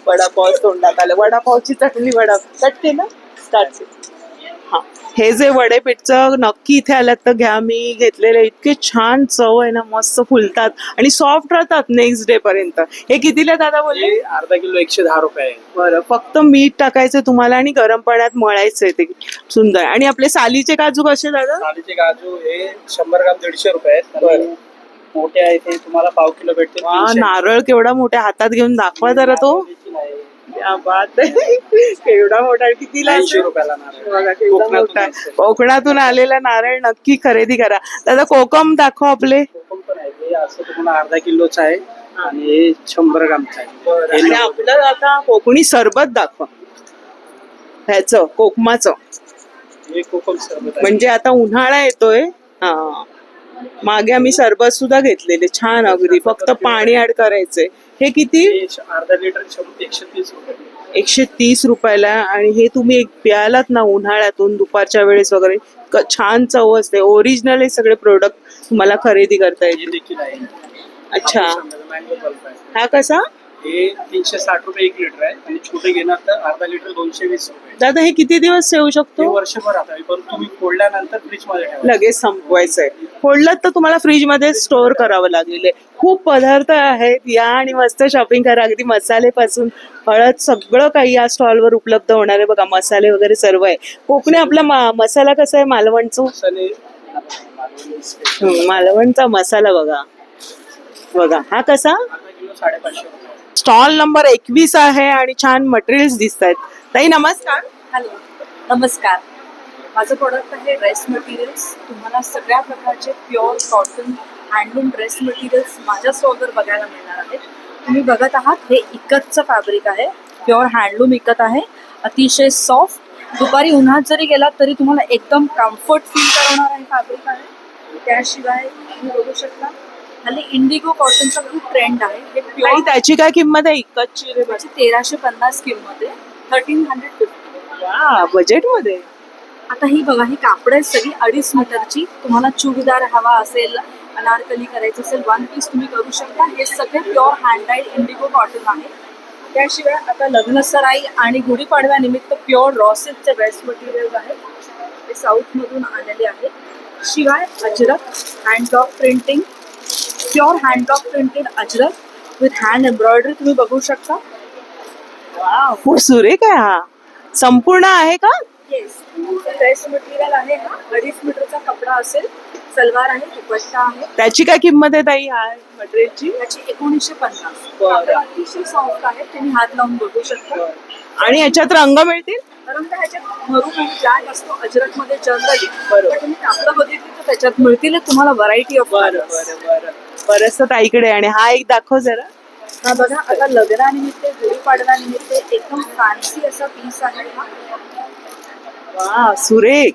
Speaker 1: वडापाव तोंडात आलं. वडापावची चटणी, कट केलं, स्टार्ट. हा, हे जे वडेपीठचं नक्की इथे आलात तर घ्या. मी घेतलेले, इतके छान चव आहे ना, मस्त फुलतात आणि सॉफ्ट राहतात नेक्स्ट डे पर्यंत. हे कितीला दादा बोलले?
Speaker 5: हे अर्धा किलो 110 रुपये आहे.
Speaker 1: बरं, फक्त मीठ टाकायचं तुम्हाला आणि गरम पाण्यात मळायचंय. ते सुंदर. आणि आपले सालीचे काजू कसे दादा?
Speaker 5: सालीचे काजू हे 100 ग्राम 150 रुपये आहेत. आणि मोठे आहे ते तुम्हाला पाव किलो भेटते.
Speaker 1: नारळ केवढा मोठ्या हातात घेऊन दाखवा जरा तो. क्या बात आहे. केवढा मोठा आहे. कितीला?
Speaker 5: 80 रुपयाला नारळ.
Speaker 1: बघा, केवढा मोठा आहे. कोकणातून आलेला नारळ नक्की खरेदी करा. दादा, कोकम दाखवा आपले.
Speaker 5: कोकम पण आहे, हे असं तुम्हाला अर्धा किलोचं आहे, आणि हे 100 ग्रामचं आहे.
Speaker 1: आणि आपलं आता कोकणी सरबत दाखवा, ह्याचं कोकमाचं.
Speaker 5: हे कोकम सरबत आहे.
Speaker 1: म्हणजे आता उन्हाळा येतोय. हा, मागे आम्ही सरबत सुद्धा घेतलेले, छान अगदी. फक्त पाणी ऍड करायचंय. हे किती?
Speaker 5: हे अर्धा लिटर 130 रुपये.
Speaker 1: 130 रुपयाला. आणि हे तुम्ही एक प्यालात ना उन्हाळ्यातून दुपारच्या वेळेस वगैरे, छान चव असते. ओरिजिनल हे सगळे प्रोडक्ट तुम्हाला खरेदी करता
Speaker 5: हे
Speaker 1: येईल.
Speaker 5: देखील आहे.
Speaker 1: अच्छा,
Speaker 5: मँगो पल्प आहे.
Speaker 1: हा कसा?
Speaker 5: हे 360 रुपये 1 लिटर आहे, आणि छोटे घेणार तर अर्धा लिटर 220 रुपये.
Speaker 1: दादा, हे किती दिवस ठेवू
Speaker 5: हे
Speaker 1: शकतो?
Speaker 5: वर्षभर आता, पण तुम्ही फोडल्यानंतर फ्रीज मध्ये ठेवा.
Speaker 1: लगेच संपवायचंय. फोडलं तर तुम्हाला फ्रीज मध्ये स्टोअर करावं लागेल. खूप पदार्थ आहेत, या आणि मस्त शॉपिंग करा. अगदी मसाले पासून हळद सगळं काही या स्टॉलवर उपलब्ध होणार आहे. बघा, मसाले वगैरे सर्व आहे. कोकणी आपला मसाला कसा आहे मालवणचा? मालवणचा मसाला बघा. बघा, हा कसा?
Speaker 5: अर्धा किलो 550 रुपये.
Speaker 1: स्टॉल नंबर 21 आहे, आणि छान मटेरियल्स दिसत आहेत. ताई, नमस्कार.
Speaker 6: हॅलो, नमस्कार. माझं प्रोडक्ट आहे ड्रेस मटेरियल्स. तुम्हाला सगळ्या प्रकारचे pure cotton handloom dress materials माझ्या स्टॉलवर बघायला मिळणार आहेत. तुम्ही बघत आहात, हे इकतचं फॅब्रिक आहे, प्युअर हँडलूम इकत आहे, अतिशय सॉफ्ट. दुपारी उन्हात जरी गेलात तरी तुम्हाला एकदम कम्फर्ट फील करणारं हे फॅब्रिक आहे. त्याशिवाय तुम्ही बघू शकता, हल्ली इंडिगो कॉटनचा खूप ट्रेंड आहे. हे
Speaker 1: आणि
Speaker 6: प्युअर
Speaker 1: त्याची काय किंमत आहे इकतची रे
Speaker 6: त्याची 1350 किंमत आहे. 1350.
Speaker 1: बजेट मध्ये?
Speaker 6: आता ही बघा, ही कापड आहे सगळी 2.5 मीटरची. तुम्हाला चुडीदार हवा असेल, अनारकली करायचं असेल, वन पीस तुम्ही करू शकता. हे सगळे प्युअर हँडमेड इंडिगो कॉटन आहे. त्याशिवाय आता लग्न सराई आणि गुढीपाडव्यानिमित्त प्युअर रॉ सिल्कचे बेस्ट मटेरियल आहेत. ते साऊथमधून आलेले आहेत. शिवाय Ajrak hand block printing, pure hand block printed Ajrak with hand embroidery तुम्ही बघू शकता.
Speaker 1: खूप सुरेख आहे हा. संपूर्ण आहे का?
Speaker 6: येस, बेस्ट मटेरियल आहे हा. 2.5 मीटरचा कपडा असेल. सलवार आहे, दुपट्टा आहे.
Speaker 1: त्याची काय किंमत आहे ताई ह्या मटेरियलची?
Speaker 6: त्याची 1950.
Speaker 1: बरं.
Speaker 6: कापड अतिशय सॉफ्ट आहे, तुम्ही हात लावून बघू शकता.
Speaker 1: आणि याच्यात रंग मिळतील?
Speaker 6: परंतु ह्याच्यात मरून आणि ब्लॅक असतो अजरक मध्ये जनरली. तुम्ही कापड बघितली तर त्याच्यात मिळतील तुम्हाला व्हरायटी ऑफ.
Speaker 1: बरंच ताईकडे. आणि हा एक दाखव जरा.
Speaker 6: हा बघा, आता लग्नानिमित्त गुढीपाडव्यानिमित्त एकदम फॅन्सी असा पीस आहे हा.
Speaker 1: वा, सुरेख.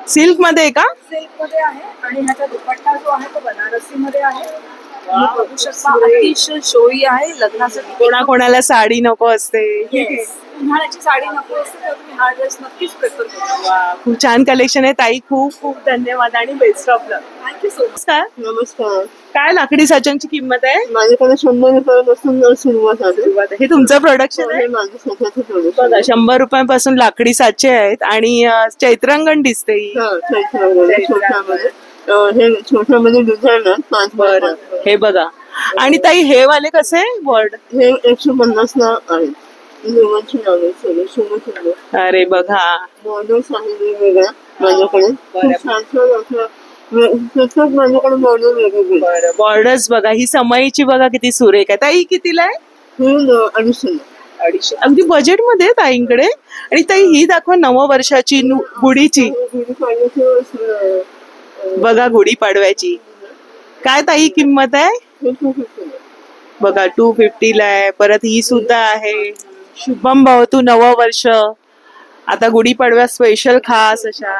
Speaker 1: सिल्क मध्ये आहे का?
Speaker 6: सिल्क मध्ये आहे आणि ह्याचा दुपट्टा जो आहे तो बनारसी मध्ये आहे. तुम्ही
Speaker 1: वाव,
Speaker 6: बघू शकता,
Speaker 1: सुरेख.
Speaker 6: अतिशय शोई आहे लग्नासाठी.
Speaker 1: कोणाकोणाला साडी नको असते.
Speaker 6: Yes. उन्हाळ्याची साडी नको असते तर तुम्ही हा ड्रेस नक्कीच प्रेफर करू.
Speaker 1: वा, खूप छान कलेक्शन आहे ताई. खूप खूप धन्यवाद आणि best of luck.
Speaker 6: Thank you so much.
Speaker 1: नमस्कार.
Speaker 7: नमस्कार.
Speaker 1: काय लाकडी साच्यांची किंमत आहे?
Speaker 7: माझ्याकडे 100 रुपयापासून सुरुवात आहे.
Speaker 1: हे तुमचं प्रोडक्शन आहे?
Speaker 7: हे माझं स्वतःचं प्रोडक्ट.
Speaker 1: बघा, 100 रुपयांपासून लाकडी साचे आहेत. आणि चैत्रांगण दिसते ही.
Speaker 7: छोट्यामध्ये हे छोट्यामध्ये डिझाईन आहे 5 बाय
Speaker 1: बरं,
Speaker 7: 5.
Speaker 1: हे बघा. आणि ताई हे वाले कसे वर्ड?
Speaker 7: हे 150 ला आहेत. देवांची नावे सगळे सुंदर
Speaker 1: अरे बघा,
Speaker 7: मॉडेल्स आहेत वेगवेगळ्या माझ्याकडे.
Speaker 1: बरं.
Speaker 7: खूप छान छान असं प्रत्येक माझ्याकडे मॉडेल वेगवेगळे.
Speaker 1: बॉर्डर्स बघा. ही समईची बघा किती सुरेख आहे. ताई कितीला आहे?
Speaker 7: हे 250.
Speaker 1: 250. अगदी बजेट मध्ये आहे ताईंकडे. आणि ताई ही दाखवा, नववर्षाची गुढीची. बघा, गुढीपाडव्याची. काय ताई किंमत आहे? बघा, 250 ला आहे. परत ही सुद्धा आहे. शुभम भवतु नववर्ष. आता गुढीपाडव्या स्पेशल खास अशा.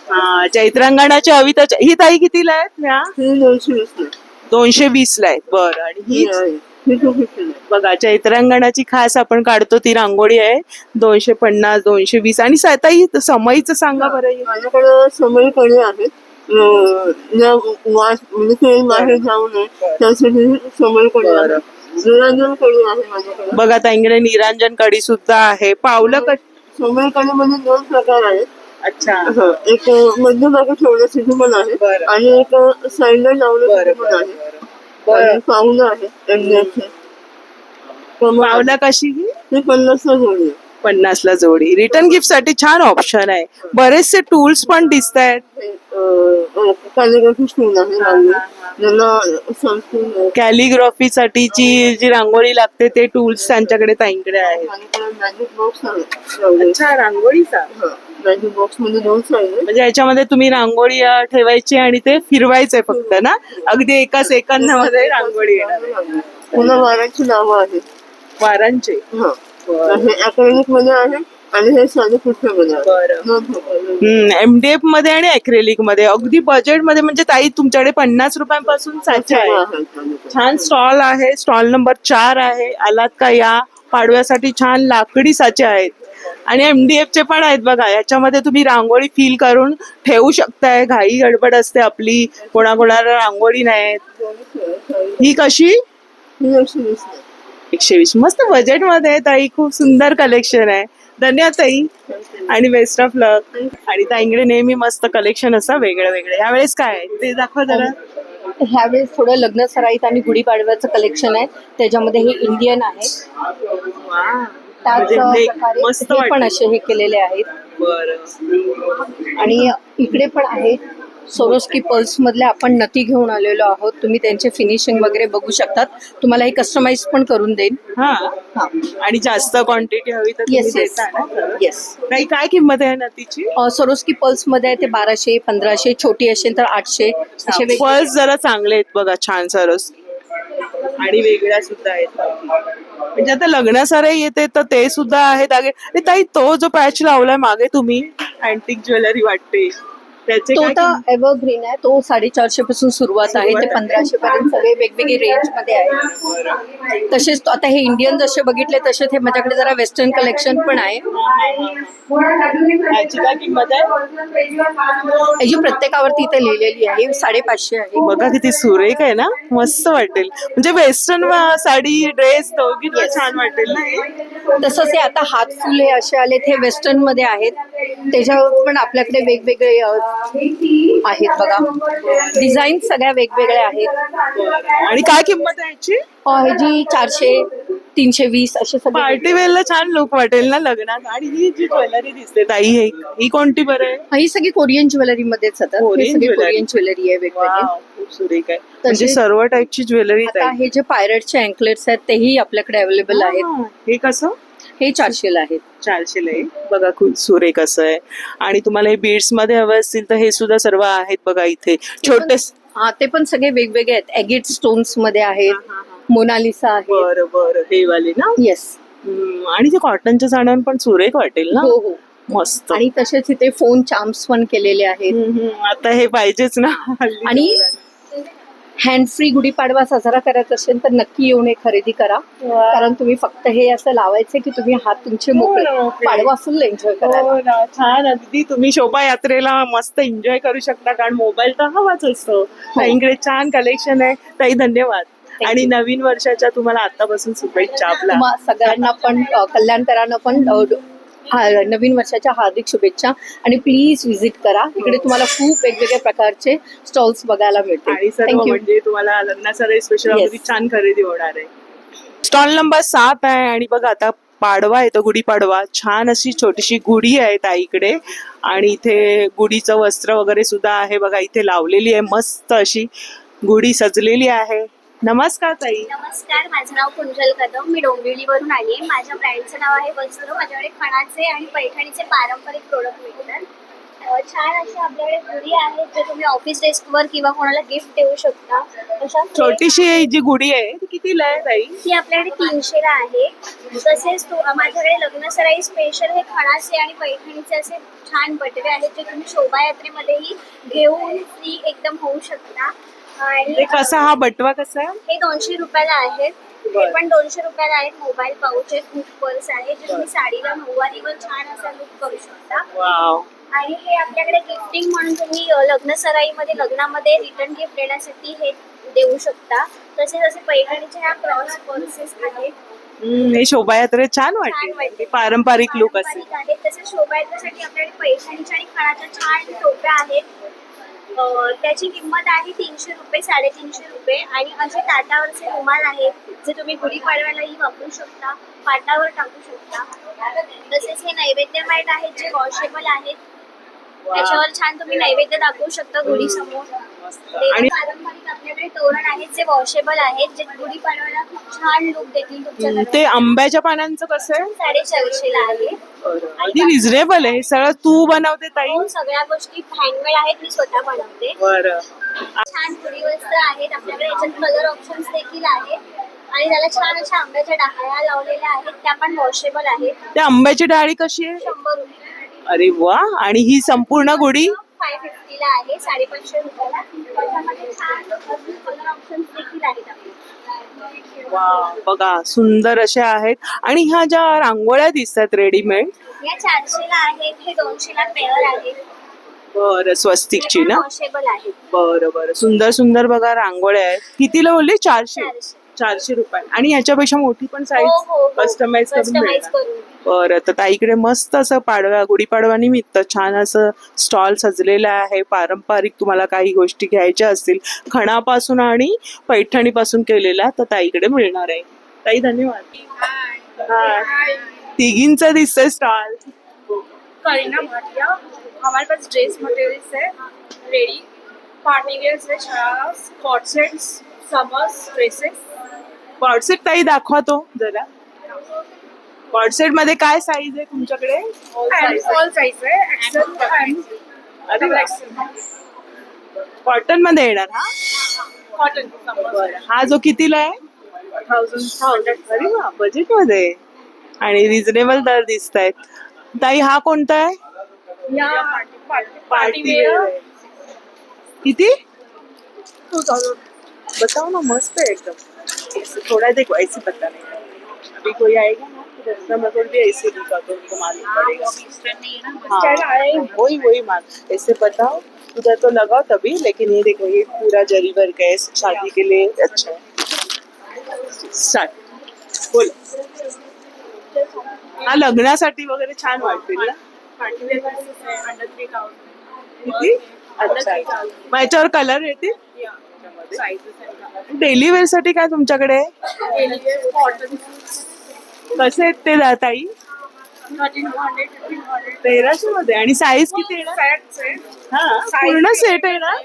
Speaker 1: हा, चैत्रांगणाच्या हवी तर. ही ताई कितीला आहेत ह्या? 220 ला आहेत. बरं. आणि ही बघा, चैत्रांगणाची खास आपण काढतो ती रांगोळी आहे. 250, 220. आणि ताई समईचं सांगा बरं.
Speaker 7: माझ्याकडे समय कडी आहेत. म्हणजे ते बाहेर जाऊ नये त्यासाठी समय कडी आहे. निरांजन कडी आहे माझ्याकडे.
Speaker 1: बघा, ताईंकडे निरांजन कडी सुद्धा आहे. पावलं
Speaker 7: समय कडीमध्ये 2 प्रकार आहेत.
Speaker 1: अच्छा.
Speaker 7: एक मध्यभागी ठेवण्यासाठी पण आहे आणि एक साईडला लावण्यासाठी पण आहे. आणि पावलं आहे MDF.
Speaker 1: पावलं कशी?
Speaker 7: ते 50 ला जोडी आहे.
Speaker 1: 50 ला जोडी. रिटर्न गिफ्ट साठी छान ऑप्शन आहे. बरेचसे टूल्स पण दिसत आहेत.
Speaker 7: कॅलिग्राफी स्टूल आहे लागले. ज्यांना संस्कृत
Speaker 1: कॅलिग्राफी साठीची जी रांगोळी लागते ते टूल्स त्यांच्याकडे ताईंकडे आहेत.
Speaker 7: मॅजिक बॉक्स आहे.
Speaker 1: अच्छा, रांगोळीचा.
Speaker 7: मॅजिक बॉक्स मध्ये 2 साईज आहे.
Speaker 1: म्हणजे याच्यामध्ये तुम्ही रांगोळी ठेवायची आणि ते फिरवायचंय फक्त ना. अगदी एका सेकंदामध्ये रांगोळी येणार.
Speaker 7: पुन्हा वारांची नावं आहेत.
Speaker 1: वारांचे.
Speaker 7: हे अकॅडमिक मध्ये आहे आणि हे साधे पुस्तकामध्ये आहे.
Speaker 1: MDF मध्ये आणि अक्रेलिक मध्ये. अगदी बजेट मध्ये. म्हणजे ताई तुमच्याकडे 50 रुपयांपासून साचे आहे. छान स्टॉल आहे. स्टॉल नंबर 4 आहे. आलात का या. पाडव्यासाठी छान लाकडी साचे आहेत. आणि MDF चे पण आहेत बघा. याच्यामध्ये तुम्ही रांगोळी फील करून ठेवू शकताय. घाई गडबड असते आपली, कोणाकोणाला रांगोळी नाहीत. ही कशी? 120. मस्त बजेट मध्ये आहे ताई. खूप सुंदर कलेक्शन आहे. धन्यवाद ताई आणि बेस्ट ऑफ लक. आणि ताईंकडे नेहमी मस्त कलेक्शन असं वेगळं वेगळं. यावेळेस काय आहे ते दाखवा जरा.
Speaker 8: ह्यावेळेस थोडं लग्न सराईत आणि गुढीपाडव्याचं कलेक्शन आहे. त्याच्यामध्ये हे इंडियन आहे. त्याच
Speaker 1: म्हणजे
Speaker 8: प्रकारे
Speaker 1: मस्त
Speaker 8: हे पण असे हे केलेले आहेत.
Speaker 1: बरं.
Speaker 8: आणि इकडे पण आहेत सोरोस्की पल्स मधले आपण नती घेऊन आलेलो आहोत. तुम्ही त्यांचे फिनिशिंग वगैरे बघू शकतात. तुम्हाला हे कस्टमाइज पण करून देईन.
Speaker 1: हा. आणि जास्त क्वांटिटी हवी तर
Speaker 8: येस
Speaker 1: तुम्ही
Speaker 8: येस
Speaker 1: देता ना.
Speaker 8: येस.
Speaker 1: नाही, काय किंमत आहे नतीची?
Speaker 8: सोरोस्की पल्स मध्ये आहे ते 1200, 1500. छोटी असेल तर 800. असे वेगळे.
Speaker 1: पर्स जरा चांगले आहेत बघा. छान सरस आणि वेगळ्या सुद्धा आहेत. म्हणजे आता लग्नासारही येते तर ते सुद्धा आहेत. ताई, तो जो पॅच लावलाय मागे तुम्ही, अँटिक ज्वेलरी वाटते त्याचे
Speaker 8: तो
Speaker 1: काय
Speaker 8: तर एव्हरग्रीन आहे, तो 450 पासून सुरुवात आहे ते 1500 पर्यंत सगळे वेगवेगळे रेंज मध्ये आहे. तसेच आता हे इंडियन जसे बघितले तसे ते माझ्याकडे जरा वेस्टर्न कलेक्शन पण आहे.
Speaker 1: याची काय किंमत आहे?
Speaker 8: याची प्रत्येकावरती इथे लिहिलेली आहे 550 आहे.
Speaker 1: बघा किती सुरेख आहे ना, मस्त वाटेल. म्हणजे वेस्टर्न साडी ड्रेस दोघींना छान वाटेल ना हे.
Speaker 8: तसंच हे आता हात फुले असे आले ते वेस्टर्न मध्ये आहेत. त्याच्यावर पण आपल्याकडे वेगवेगळे आहेत बघा, डिझाईन सगळ्या वेगवेगळ्या आहेत.
Speaker 1: आणि काय किंमत आहे याची?
Speaker 8: ह्याची 400, 320 असे सगळे.
Speaker 1: पार्टी वेअरला छान लुक वाटेल ना लग्नात. आणि ही जी ज्वेलरी दिसते ताई, ही कोणती बरं आहे?
Speaker 8: ही सगळी कोरियन ज्वेलरी मध्येच जातात. हे
Speaker 1: कोरियन
Speaker 8: सगळी
Speaker 1: ज्वेलरी.
Speaker 8: कोरियन ज्वेलरी आहे वेगवेगळी.
Speaker 1: वाव, खूप सुरेख आहे. म्हणजे
Speaker 8: तशी-
Speaker 1: सर्व टाईपची ज्वेलरी
Speaker 8: आता हे जे पायरेटचे अँकलेट्स आहेत तेही आपल्याकडे अवेलेबल आहेत.
Speaker 1: हे कसं?
Speaker 8: हे 400 ला आहेत.
Speaker 1: 400 ला आहे. बघा खूप सुरेख असं आहे. आणि तुम्हाला हे बीड्स मध्ये हवे असतील तर हे सुद्धा सर्व आहेत बघा इथे. छोटे
Speaker 8: हा, ते पण सगळे वेगवेगळे आहेत. एगिट स्टोन्स मध्ये आहेत, मोनालिसा आहे.
Speaker 1: बरं बरं, हे वाले ना.
Speaker 8: येस.
Speaker 1: आणि ते कॉटनच्या साड्यांवर पण सुरेख वाटेल ना.
Speaker 8: हो हो.
Speaker 1: मस्त.
Speaker 8: आणि तसेच इथे फोन चार्म्स पण केलेले आहेत.
Speaker 1: आता हे पाहिजेच ना हल्ली.
Speaker 8: आणि हँड फ्री गुढीपाडवा साजरा करायचा असेल तर नक्की येऊन हे खरेदी करा. कारण तुम्ही फक्त हे असं लावायचे की तुम्ही हात तुमचे मोकळे,
Speaker 1: मोकळे.
Speaker 8: पाडवा फुल एन्जॉय करा.
Speaker 1: हो ना, छान. अगदी तुम्ही शोभायात्रेला मस्त एन्जॉय करू शकता, कारण मोबाईल तर हवाच असतो. ताईंकडे छान कलेक्शन आहे. ताई धन्यवाद. आणि नवीन वर्षाच्या तुम्हाला आतापासून शुभेच्छा. आपला
Speaker 8: तुम्हा सगळ्यांना पण कल्याणकरांना पण नवीन वर्षाच्या हार्दिक शुभेच्छा. आणि प्लीज व्हिजिट करा, इकडे तुम्हाला खूप वेगवेगळ्या प्रकारचे स्टॉल्स बघायला मिळतील.
Speaker 1: आणि सर्व
Speaker 8: थँक्यू.
Speaker 1: म्हणजे तुम्हाला लग्नासाठी स्पेशल
Speaker 8: Yes.
Speaker 1: अगदी छान खरेदी होणार आहे. स्टॉल नंबर 7 आहे. आणि बघा आता पाडवा येतो, गुढीपाडवा. छान अशी छोटीशी गुढी आहे ताईकडे. आणि इथे गुढीचं वस्त्र वगैरे सुद्धा आहे बघा, इथे लावलेली आहे. मस्त अशी गुढी सजलेली आहे. नमस्कार ताई.
Speaker 9: नमस्कार, माझं नाव कुंजल कदम. मी डोंबिवलीवरून आली आहे. माझ्या ब्रँडचं नाव आहे वस्त्र. माझ्याकडे खणाचे आणि पैठणीचे पारंपरिक प्रोडक्ट मिळतात. छान अशी आपल्याकडे गुढी आहेत जे तुम्ही ऑफिस डेस्कवर किंवा कोणाला गिफ्ट देऊ शकता. अशा
Speaker 1: छोटीशी ही जी गुढी आहे ती कितीला आहे ताई?
Speaker 9: ती आपल्याकडे 300 ला आहे. तसेच माझ्याकडे लग्नसराई स्पेशल हे खणाचे आणि पैठणीचे असे छान बटवे आहेत जे तुम्ही शोभायात्रेमध्येही घेऊन फ्री एकदम होऊ शकता. आणि
Speaker 1: ते कसा हा बटवा कसा आहे?
Speaker 9: हे 200 रुपयाला आहेत. हे पण 200 रुपयाला आहेत. मोबाईल पाऊच आहेत, हुक पर्स आहे जे तुम्ही साडीला नऊवारीवर छान असा लुक करू शकता.
Speaker 1: वाव.
Speaker 9: आणि हे आपल्याकडे गिफ्टिंग म्हणून तुम्ही लग्नसराईमध्ये लग्नामध्ये रिटर्न गिफ्ट देण्यासाठी हे देऊ शकता. तसेच असे पैठणीचे ह्या क्रॉस पर्सेस आहेत.
Speaker 1: हे शोभायात्रेत छान
Speaker 9: छान
Speaker 1: वाटते.
Speaker 9: वाटते.
Speaker 1: पारंपरिक लुक असेल.
Speaker 9: पारंपरिक आहेत. तसेच शोभायात्रेसाठी आपल्याकडे पैठणीच्या आणि खणाच्या छान टोप्या आहेत. त्याची किंमत आहे 300 रुपये, 350 रुपये. आणि असे ताटावरचे रुमाल आहेत जे तुम्ही गुढीपाडव्यालाही वापरू शकता, पाटावर टाकू शकता. तसेच हे नैवेद्य मॅट आहेत जे वॉशेबल आहेत. त्याच्यावर छान तुम्ही नैवेद्य दाखवू शकता गुढी समोर.
Speaker 1: आणि-
Speaker 9: पारंपरिक आपल्याकडे तोरण आहेत जे वॉशेबल आहेत जे गुढीपाडव्याला खूप छान लुक देतील तुमच्या घरात.
Speaker 1: ते आंब्याच्या पानांचं कसं आहे?
Speaker 9: 450 ला आहे.
Speaker 1: अगदी रिझनेबल आहे. सगळं तू बनवते ताई?
Speaker 9: हो, सगळ्या गोष्टी हँडमेड आहेत. मी स्वतः बनवते.
Speaker 1: बरं.
Speaker 9: छान गुढी वस्त्र आहेत आपल्याकडे. याच्यात कलर ऑप्शन्स देखील आहेत. आणि त्याला छान अशा आंब्याच्या डाळ्या लावलेल्या आहेत, त्या पण वॉशेबल आहेत.
Speaker 1: त्या आंब्याची डाळी कशी आहे?
Speaker 9: 100 रुपये.
Speaker 1: अरे वा. आणि ही संपूर्ण गुढी
Speaker 9: 550 ला आहे, 550 रुपयाला. त्याच्यामध्ये छान कलर ऑप्शन्स देखील आहेत आपल्याकडे.
Speaker 1: बघा सुंदर अशा आहेत. आणि ह्या ज्या रांगोळ्या दिसतात रेडीमेड,
Speaker 9: या 400 ला आहेत. हे 200 ला पेअर आहेत.
Speaker 1: बरं, स्वस्तिकची ना?
Speaker 9: वॉशेबल आहेत.
Speaker 1: बरं बरं. सुंदर सुंदर बघा रांगोळ्या आहेत. कितीला बोलले? 400.
Speaker 9: 400.
Speaker 1: 400 रुपये. आणि ह्याच्यापेक्षा मोठी पण साईज
Speaker 9: हो, हो, हो.
Speaker 1: कस्टमाइज करून
Speaker 9: कस्टमाइज
Speaker 1: मिळणार.
Speaker 9: करून.
Speaker 1: बरं. तर ताईकडे मस्त असं गुढीपाडवा निमित्त छान असं स्टॉल सजलेलं आहे. पारंपरिक तुम्हाला काही गोष्टी घ्यायच्या असतील खणापासून आणि पैठणीपासून केलेल्या, तर ताईकडे मिळणार आहे. ताई धन्यवाद. हाय. तिघींचा दिसतंय स्टॉल.
Speaker 6: करीना भाटिया. हमारे पास ड्रेस मटेरियल्स है रेडी, पार्टी वेयर्स है, sharara, coord sets, summers dresses.
Speaker 1: Coord set ताई दाखवा तो जरा. कॉर्डसेट मध्ये काय साईज आहे तुमच्याकडे?
Speaker 6: ऑल साइज है, एक्सेल एंड
Speaker 1: अरे वा.
Speaker 6: एक्सेल.
Speaker 1: कॉटन मध्ये येणार हा?
Speaker 6: कॉटन.
Speaker 1: बरं. हा जो कितीला आहे?
Speaker 6: 1000.
Speaker 1: अरे वा, बजेट मध्ये. आणि रिझनेबल दर दिसत आहेत. ताई हा कोणता आहे? पार्टी वेअर किती? 2000. बताओ ना, मस्त है एकदम। थोड़ा देखो, ऐसे पता नहीं, अभी कोई आएगा ना तो कस्टमर को भी ऐसे दिखा तो उनको मालूम पड़ेगा। हाँ, वही माल ऐसे बताओ, उधर तो लगाओ तभी, लेकिन ये देखो, ये पूरा जरी वर्क है, शादी के लिए अच्छा है। स्टार्ट बोल। हा लग्नासाठी वगैरे छान वाटतील ना? किती? अच्छा, मग याच्यावर कलर येतील? डेली वेअर साठी काय तुमच्याकडे आहे? कसे आहेत ते ताई? 1300 मध्ये, आणि साईज किती येणार? हा, पूर्ण सेट आहे ना?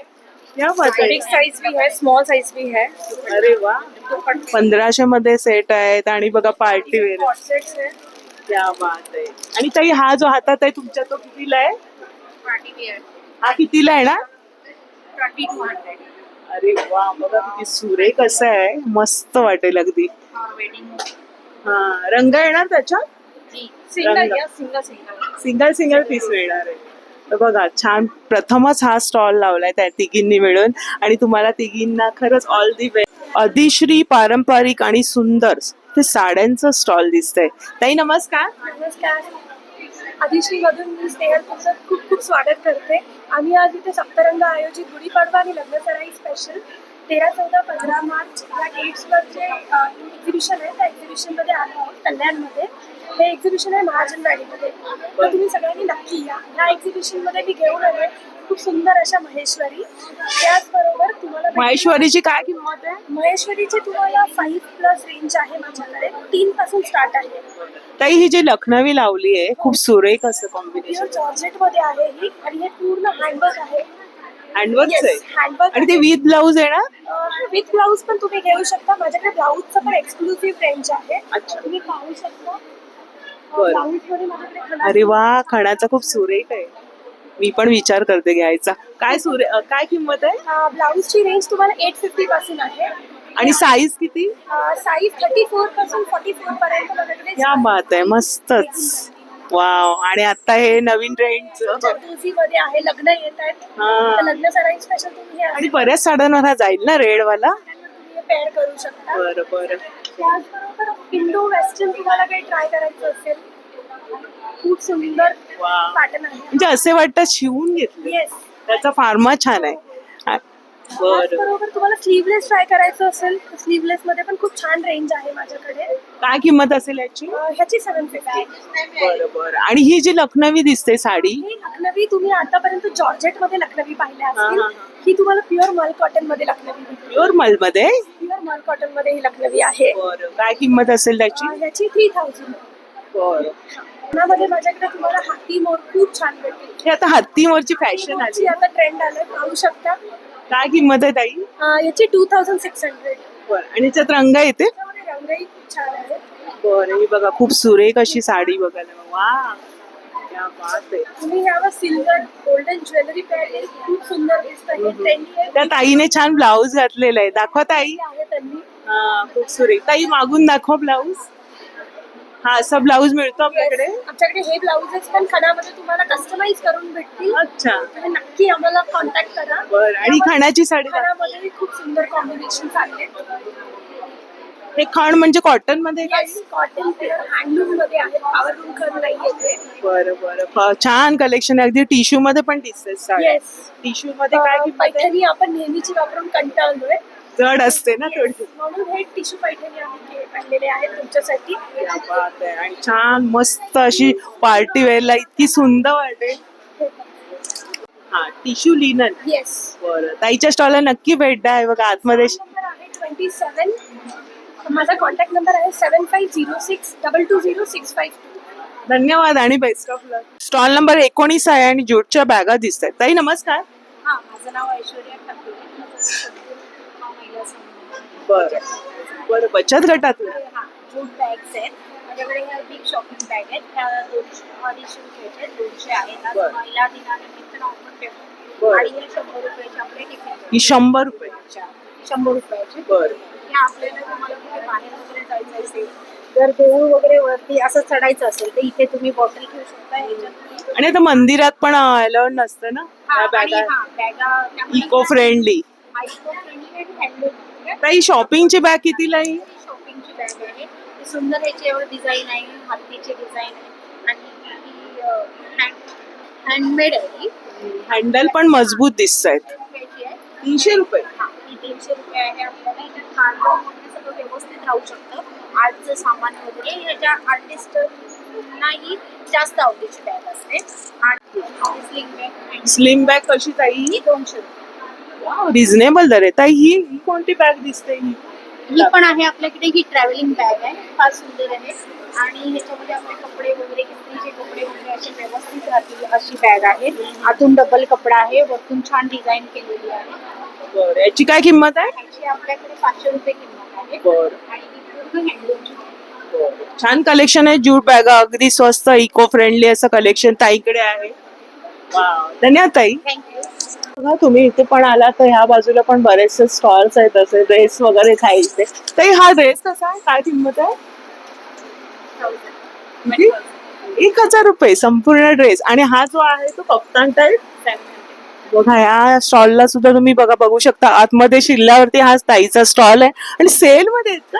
Speaker 1: या बात आहे।
Speaker 6: साइज भी है, स्मॉल साइज भी है।
Speaker 1: अरे वा, 1500 मध्ये सेट आहेत आणि बघा पार्टी वेअर। क्या बात आहे। आणि ताई हा जो हातात आहे तुमच्या, तो कितीला आहे? हा कितीला आहे ना? अरे वा, बघा किती सुरेख असं आहे, मस्त वाटेल अगदी। हा, रंग येणार त्याच्यात? सिंगल पीस मिळणार आहे। तर बघा, छान प्रथमच हा स्टॉल लावलाय त्या तिघींनी मिळून, आणि तुम्हाला तिघींना खरंच ऑल दी बेस्ट। अधिश्री पारंपरिक आणि सुंदर ते साड्यांचं स्टॉल दिसतंय। ताई नमस्कार।
Speaker 6: नमस्कार, अधिश्री मधून मी स्नेहल तुमचं खूप खूप स्वागत करते। आम्ही आज इथे सप्तरंग आयोजित गुढीपाडवा आणि लग्नसराई स्पेशल 13, 14, 15 मार्च या डेट्सवर जे एक्झिबिशन आहे, त्या एक्झिबिशनमध्ये आलो आहोत कल्याणमध्ये। हे एक्झिबिशन आहे महाजनवाडीमध्ये, तर तुम्ही सगळ्यांनी नक्की या। ह्या एक्झिबिशनमध्ये मी घेऊन आले खूप सुंदर अशा महेश्वरी। त्याचबरोबर तुम्हाला
Speaker 1: महेश्वरीची काय किंमत आहे?
Speaker 6: महेश्वरीची तुम्हाला 5+ रेंज आहे माझ्याकडे, 3 पासून स्टार्ट आहे।
Speaker 1: ताई ही जी लखनवी लावली आहे, खूप सुरेख असं कॉम्बिनेशन,
Speaker 6: प्युअर जॉर्जेट मध्ये आहे ही, आणि हे पूर्ण हँडवर्क आहे।
Speaker 1: हँडवर्क आहे,
Speaker 6: हँडवर्क
Speaker 1: आणि ते विथ ब्लाऊज आहे ना?
Speaker 6: विथ ब्लाऊज पण तुम्ही घेऊ शकता। माझ्याकडे ब्लाऊजचं पण एक्सक्लुसिव्ह रेंज आहे,
Speaker 1: अच्छा,
Speaker 6: तुम्ही पाहू शकता।
Speaker 1: बरं।
Speaker 6: ब्लाऊज मध्ये माझ्याकडे खणा-
Speaker 1: अरे वा, खणाचा खूप सुरेख आहे, मी पण विचार करते घ्यायचा। काय किंमत आहे?
Speaker 6: ब्लाऊजची रेंज तुम्हाला 850 पासून आहे,
Speaker 1: आणि साईज किती?
Speaker 6: साईज 34 पासून 44 पर्यंत माझ्याकडे
Speaker 1: क्या बात आहे, मस्तच। वाव, आणि आता हे नवीन ट्रेंडचं
Speaker 6: जरदोजी मध्ये आहे, लग्न येत आहेत,
Speaker 1: हा,
Speaker 6: लग्न सराई स्पेशल तुम्ही हे
Speaker 1: आणि बऱ्याच साड्यांवर हा जाईल ना रेड वाला?
Speaker 6: पेअर करू शकता।
Speaker 1: बरं बरं।
Speaker 6: त्याचबरोबर इंडो वेस्टर्न तुम्हाला काही ट्राय करायचं असेल, खूप सुंदर
Speaker 1: वाव,
Speaker 6: पॅटर्न आहे।
Speaker 1: म्हणजे असे वाटतं शिवून घेतले,
Speaker 6: येस,
Speaker 1: त्याचा फार्मच छान आहे। बरं,
Speaker 6: त्याचबरोबर तुम्हाला स्लीवलेस ट्राय करायचं असेल तर स्लीवलेस मध्ये पण खूप छान रेंज आहे माझ्याकडे।
Speaker 1: काय किंमत असेल याची?
Speaker 6: ह्याची 750।
Speaker 1: बरं बरं। आणि ही जी लखनवी दिसते साडी,
Speaker 6: ही लखनवी तुम्ही आतापर्यंत जॉर्जेट मध्ये लखनवी पाहिल्या असतील,
Speaker 1: हा.
Speaker 6: ही तुम्हाला प्युअर मल कॉटन मध्ये लखनवी भेटेल।
Speaker 1: प्युअर मल मध्ये?
Speaker 6: प्युअर मल कॉटन मध्ये ही लखनवी आहे।
Speaker 1: बरं, काय किंमत असेल त्याची?
Speaker 6: ह्याची 3000।
Speaker 1: बरं।
Speaker 6: त्यामध्ये माझ्याकडे तुम्हाला हाती मोर खूप छान भेटेल।
Speaker 1: हे आता हत्तीवरची फॅशन आली,
Speaker 6: आता ट्रेंड आलाय, पाहू शकता।
Speaker 1: काय किंमत आहे ताई?
Speaker 6: याची 2600।
Speaker 1: बरं, आणि याच्यात रंग येते?
Speaker 6: त्यामध्ये रंगही खूप छान आहे।
Speaker 1: बरं, ही बघा खूप सुरेख अशी साडी बघायला, वा क्या बात आहे।
Speaker 6: तुम्ही यावर सिल्वर गोल्डन ज्वेलरी पॅटर्न खूप सुंदर दिसत आहे, ट्रेंडी आहे।
Speaker 1: त्या ताईने छान ब्लाऊज घातलेला आहे, दाखवा ताई।
Speaker 6: आहे त्यांनी।
Speaker 1: हा, खूप सुरेख। ताई मागून दाखवा ब्लाऊज। हा, असा ब्लाऊज मिळतो आपल्याकडे?
Speaker 6: आमच्याकडे हे ब्लाउजेस पण खणामध्ये तुम्हाला कस्टमाइज करून भेटतील।
Speaker 1: अच्छा,
Speaker 6: तुम्ही नक्की आम्हाला कॉन्टॅक्ट करा।
Speaker 1: बरं। आणि खणाची साडी दाखवा।
Speaker 6: खणामध्ये खूप सुंदर कॉम्बिनेशन आहेत।
Speaker 1: हे खण म्हणजे कॉटन मध्ये काय?
Speaker 6: कॉटन प्युअर हँडलूम मध्ये आहे, पॉवर लूम खण नाही येते।
Speaker 1: बरं बरं, छान कलेक्शन आहे, अगदी टिश्यू मध्ये पण दिसते साडी।
Speaker 6: येस,
Speaker 1: टिश्यू मध्ये काय किंमत आहे?
Speaker 6: पैठणी आपण नेहमीची वापरून कंटाळलोय,
Speaker 1: जड असते ना थोडी।
Speaker 6: म्हणून हे टिश्यू पैठणी आम्ही आणलेले आहेत तुमच्यासाठी।
Speaker 1: क्या बात आहे, आणि छान मस्त अशी पार्टी वेअरला इतकी सुंदर वाटेल। हा, टिश्यू लिनन।
Speaker 6: येस,
Speaker 1: बरं, ताईच्या स्टॉलला नक्की भेट द्या। हे बघा आतमध्ये
Speaker 6: नंबर आहे 27। माझा कॉन्टॅक्ट नंबर आहे 7506220652।
Speaker 1: धन्यवाद आणि best of luck. Stall number 19 आहे आणि ज्यूटच्या बॅगा दिसत आहेत। ताई नमस्कार।
Speaker 6: हा, माझं नाव ऐश्वर्या ठाकूर।
Speaker 1: बरं बरं, बचत गटातून?
Speaker 6: हा, जूट बॅग्स आहेत माझ्याकडे। ह्या बिग शॉपिंग बॅग आहेत, ह्या 200 रुपयाच्या आहेत, 200 आहेत। आज
Speaker 1: बरं.
Speaker 6: महिला दिनानिमित्त ऑफर ठेवतो,
Speaker 1: बरं.
Speaker 6: आणि हे 100 रुपयाचे आपले टिफिन
Speaker 1: ही 100 रुपये?
Speaker 6: 100 रुपयाचे।
Speaker 1: बरं
Speaker 6: हे आपल्याला तुम्हाला कुठे बाहेर वगैरे जायचं असेल जर देऊळ वगैरे वरती असं चढायचं असेल तर इथे तुम्ही बॉटल ठेवू शकता याच्यात.
Speaker 1: आणि आता मंदिरात पण अलाउड नसतं ना त्या बॅगा इको फ्रेंडली. ताई शॉपिंगची बॅग कितीला आहे?
Speaker 9: शॉपिंगची बॅग आहे ती सुंदर ह्याच्यावर डिझाईन आहे, हत्तीची डिझाईन आहे आणि हँडमेड आहे ही.
Speaker 1: हँडल पण मजबूत दिसत आहेत. 300 रुपये.
Speaker 9: ही 300 रुपये आहे. आपल्याला याच्यात कार्गो वगैरे सगळं व्यवस्थित राहू शकतं. आर्टचं सामान वगैरे ह्याच्या आर्टिस्ट नाही जास्त आवडीची बॅग असते. आणि स्लिंग बॅग
Speaker 1: स्लिम बॅग कशी ताई?
Speaker 9: ही 200 रुपये.
Speaker 1: रिझनेबल दर आहे ताई. ही कोणती बॅग दिसते?
Speaker 9: ही पण आहे आपल्याकडे. ही ट्रॅव्हलिंग बॅग आहे, फार सुंदर आहे आणि ह्याच्यामध्ये आपले कपडे वगैरे इस्त्रीचे कपडे वगैरे असे व्यवस्थित राहतील अशी बॅग आहे. आतून डबल कपडा आहे, वरतून छान डिझाईन केलेली आहे.
Speaker 1: बरं, याची काय किंमत आहे?
Speaker 9: ह्याची आपल्याकडे 500 रुपये किंमत आहे.
Speaker 1: बरं.
Speaker 9: आणि ही पूर्ण हँडलूमची
Speaker 1: छान कलेक्शन आहे. ज्यूट बॅग अगदी स्वस्त इको फ्रेंडली असं कलेक्शन ताईकडे आहे. धन्यवाद ताई.
Speaker 9: थँक्यू.
Speaker 1: बघा तुम्ही इथे पण आला तर ह्या बाजूला पण बरेचसे स्टॉल्स आहेत असे ड्रेस वगैरे खायचे. ताई हा ड्रेस कसा आहे? काय किंमत आहे? 1000 रुपये संपूर्ण ड्रेस. आणि हा जो आहे तो कप्तान टाईप. बघा या स्टॉलला सुद्धा तुम्ही बघू शकता. आतमध्ये शिरल्यावरती हा ताईचा स्टॉल आहे आणि सेल मध्ये आहेत का?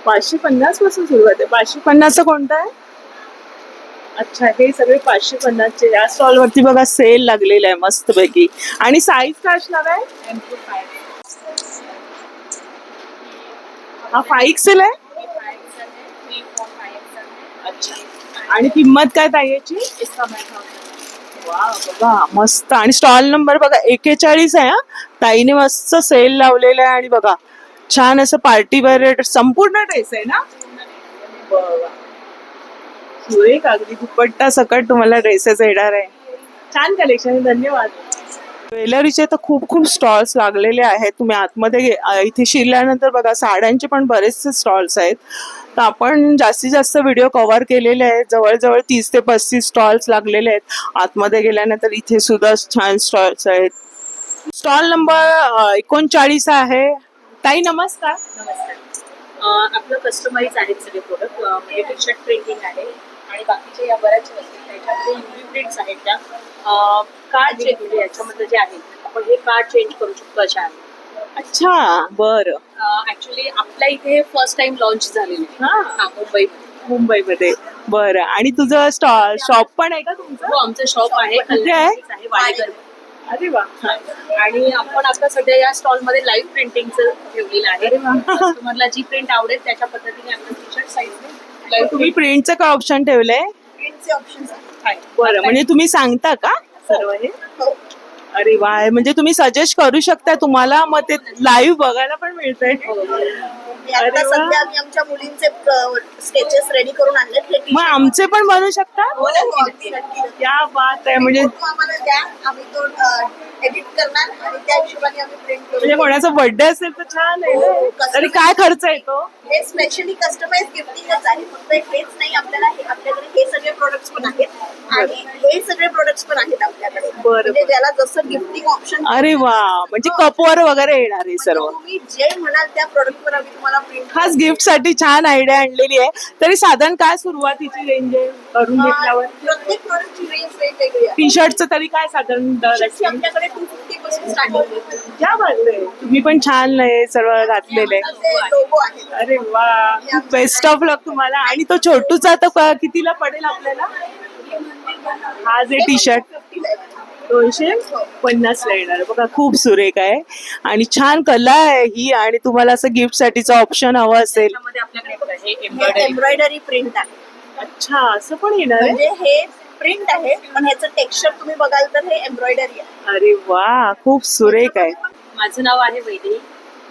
Speaker 1: 550 पासून सुरुवात आहे. 550 कोणता आहे? अच्छा, हे सगळे 550चे. या स्टॉल वरती बघा सेल लागलेला आहे मस्त पैकी. आणि साईज काय असणार आहे? हा 5XL आहे. अच्छा, आणि किंमत काय ताई याची? वा बघा मस्त. आणि स्टॉल नंबर बघा 41 आहे. हा ताईने मस्त सेल लावलेला आहे. आणि बघा छान असं पार्टी वेअर संपूर्ण ड्रेस आहे ना. बघा सुरेख अगदी दुपट्टा सकट तुम्हाला ड्रेसेस येणार आहे. छान कलेक्शन. धन्यवाद. ज्वेलरीचे तर खूप खूप स्टॉल्स लागलेले आहेत. तुम्ही आतमध्ये इथे शिरल्यानंतर बघा साड्यांचे पण बरेचसे स्टॉल्स आहेत. तर आपण जास्तीत जास्त व्हिडिओ कव्हर केलेले आहेत. जवळजवळ 30 ते 35 स्टॉल्स लागलेले आहेत. आतमध्ये गेल्यानंतर इथे सुद्धा छान स्टॉल्स आहेत. स्टॉल नंबर 39 आहे. ताई नमस्कार.
Speaker 3: आपलं कस्टमाइज आहेत सगळे प्रोडक्ट. म्हणजे टी शर्ट प्रिंटिंग आहे आणि बाकीचे या बऱ्याच वस्तू त्याच्यामध्ये युनिक प्रिंट्स आहेत. त्या कार्ड चेंज म्हणजे याच्यामध्ये जे आहे आपण हे कार्ड चेंज करू शकतो अशा आहेत.
Speaker 1: अच्छा बरं.
Speaker 3: ऍक्च्युली आपल्या इथे फर्स्ट टाइम लॉन्च झालेलं आहे. हा
Speaker 1: मुंबईमध्ये. बरं, आणि तुझं शॉप पण आहे का तुमचं?
Speaker 3: हो, आमचं शॉप आहे.
Speaker 1: कुठे आहे?
Speaker 3: वाडेकर.
Speaker 1: अरे वा.
Speaker 3: आणि आपण आता सध्या या स्टॉल मध्ये लाईव्ह प्रिंटिंगचं ठेवलेलं आहे. कस्टमरला जी प्रिंट आवडेल त्याच्या पद्धतीने आपण टी शर्ट साईज
Speaker 1: तुम्ही प्रिंटचं काय ऑप्शन ठेवलंय?
Speaker 3: प्रिंटचे ऑप्शन आहे.
Speaker 1: बरं, म्हणजे तुम्ही सांगता का सर्व हे? अरे वा, म्हणजे तुम्ही सजेस्ट करू शकता तुम्हाला, मग ते लाईव्ह बघायला पण मिळतंय.
Speaker 2: आता सध्या आम्ही आमच्या मुलींचे स्केचेस रेडी करून आणले.
Speaker 1: मग आमचे पण बनवू शकता? क्या बात आहे. म्हणजे
Speaker 2: आम्हाला द्या, आम्ही तो एडिट करणार आणि त्या हिशोबाने आम्ही प्रिंट करू.
Speaker 1: म्हणजे कोणाचा बर्थडे असेल तर छान आहे. तरी काय खर्च येतो?
Speaker 2: हे स्पेशली कस्टमाइज गिफ्टिंगच आहे. फक्त हेच नाही, आपल्याकडे हे सगळे प्रोडक्ट्स पण आहेत आणि हे सगळे प्रोडक्ट्स पण आहेत आपल्याकडे. म्हणजे ज्याला जसं गिफ्टिंग ऑप्शन.
Speaker 1: अरे वा, म्हणजे कपवर वगैरे येणार आहे सर्व.
Speaker 2: तुम्ही जे म्हणाल त्या प्रोडक्टवर आम्ही तुम्हाला प्रिंट.
Speaker 1: खास गिफ्ट साठी छान आयडिया आणलेली आहे. तरी साधारण काय सुरुवातीची रेंज आहे करून घेतल्यावर?
Speaker 2: प्रत्येक प्रोडक्टची रेंज वेगवेगळी आहे.
Speaker 1: टी शर्टचं तरी काय साधारण दर?
Speaker 2: आपल्याकडे 250 पासून स्टार्टिंग आहे.
Speaker 1: क्या बात आहे. तुम्ही पण छान आहे सर्व घातलेले.
Speaker 2: लोगो आहे.
Speaker 1: अरे वा, बेस्ट ऑफ लक तुम्हाला. आणि तो छोटूचा आता कितीला पडेल आपल्याला? हा जे टी शर्ट 250 ला येणार. बघा खूप सुरेख आहे आणि छान कला आहे ही. आणि तुम्हाला असं गिफ्ट साठीचं ऑप्शन हवं असेल
Speaker 3: आपल्याकडे
Speaker 2: एम्ब्रॉयडरी प्रिंट आहे.
Speaker 1: अच्छा, असं पण येणार आहे.
Speaker 2: म्हणजे हे प्रिंट आहे पण ह्याचं टेक्स्चर तुम्ही बघाल तर हे एम्ब्रॉयडरी आहे.
Speaker 1: अरे वा, खूप सुरेख आहे.
Speaker 3: माझं नाव आहे वैदेही.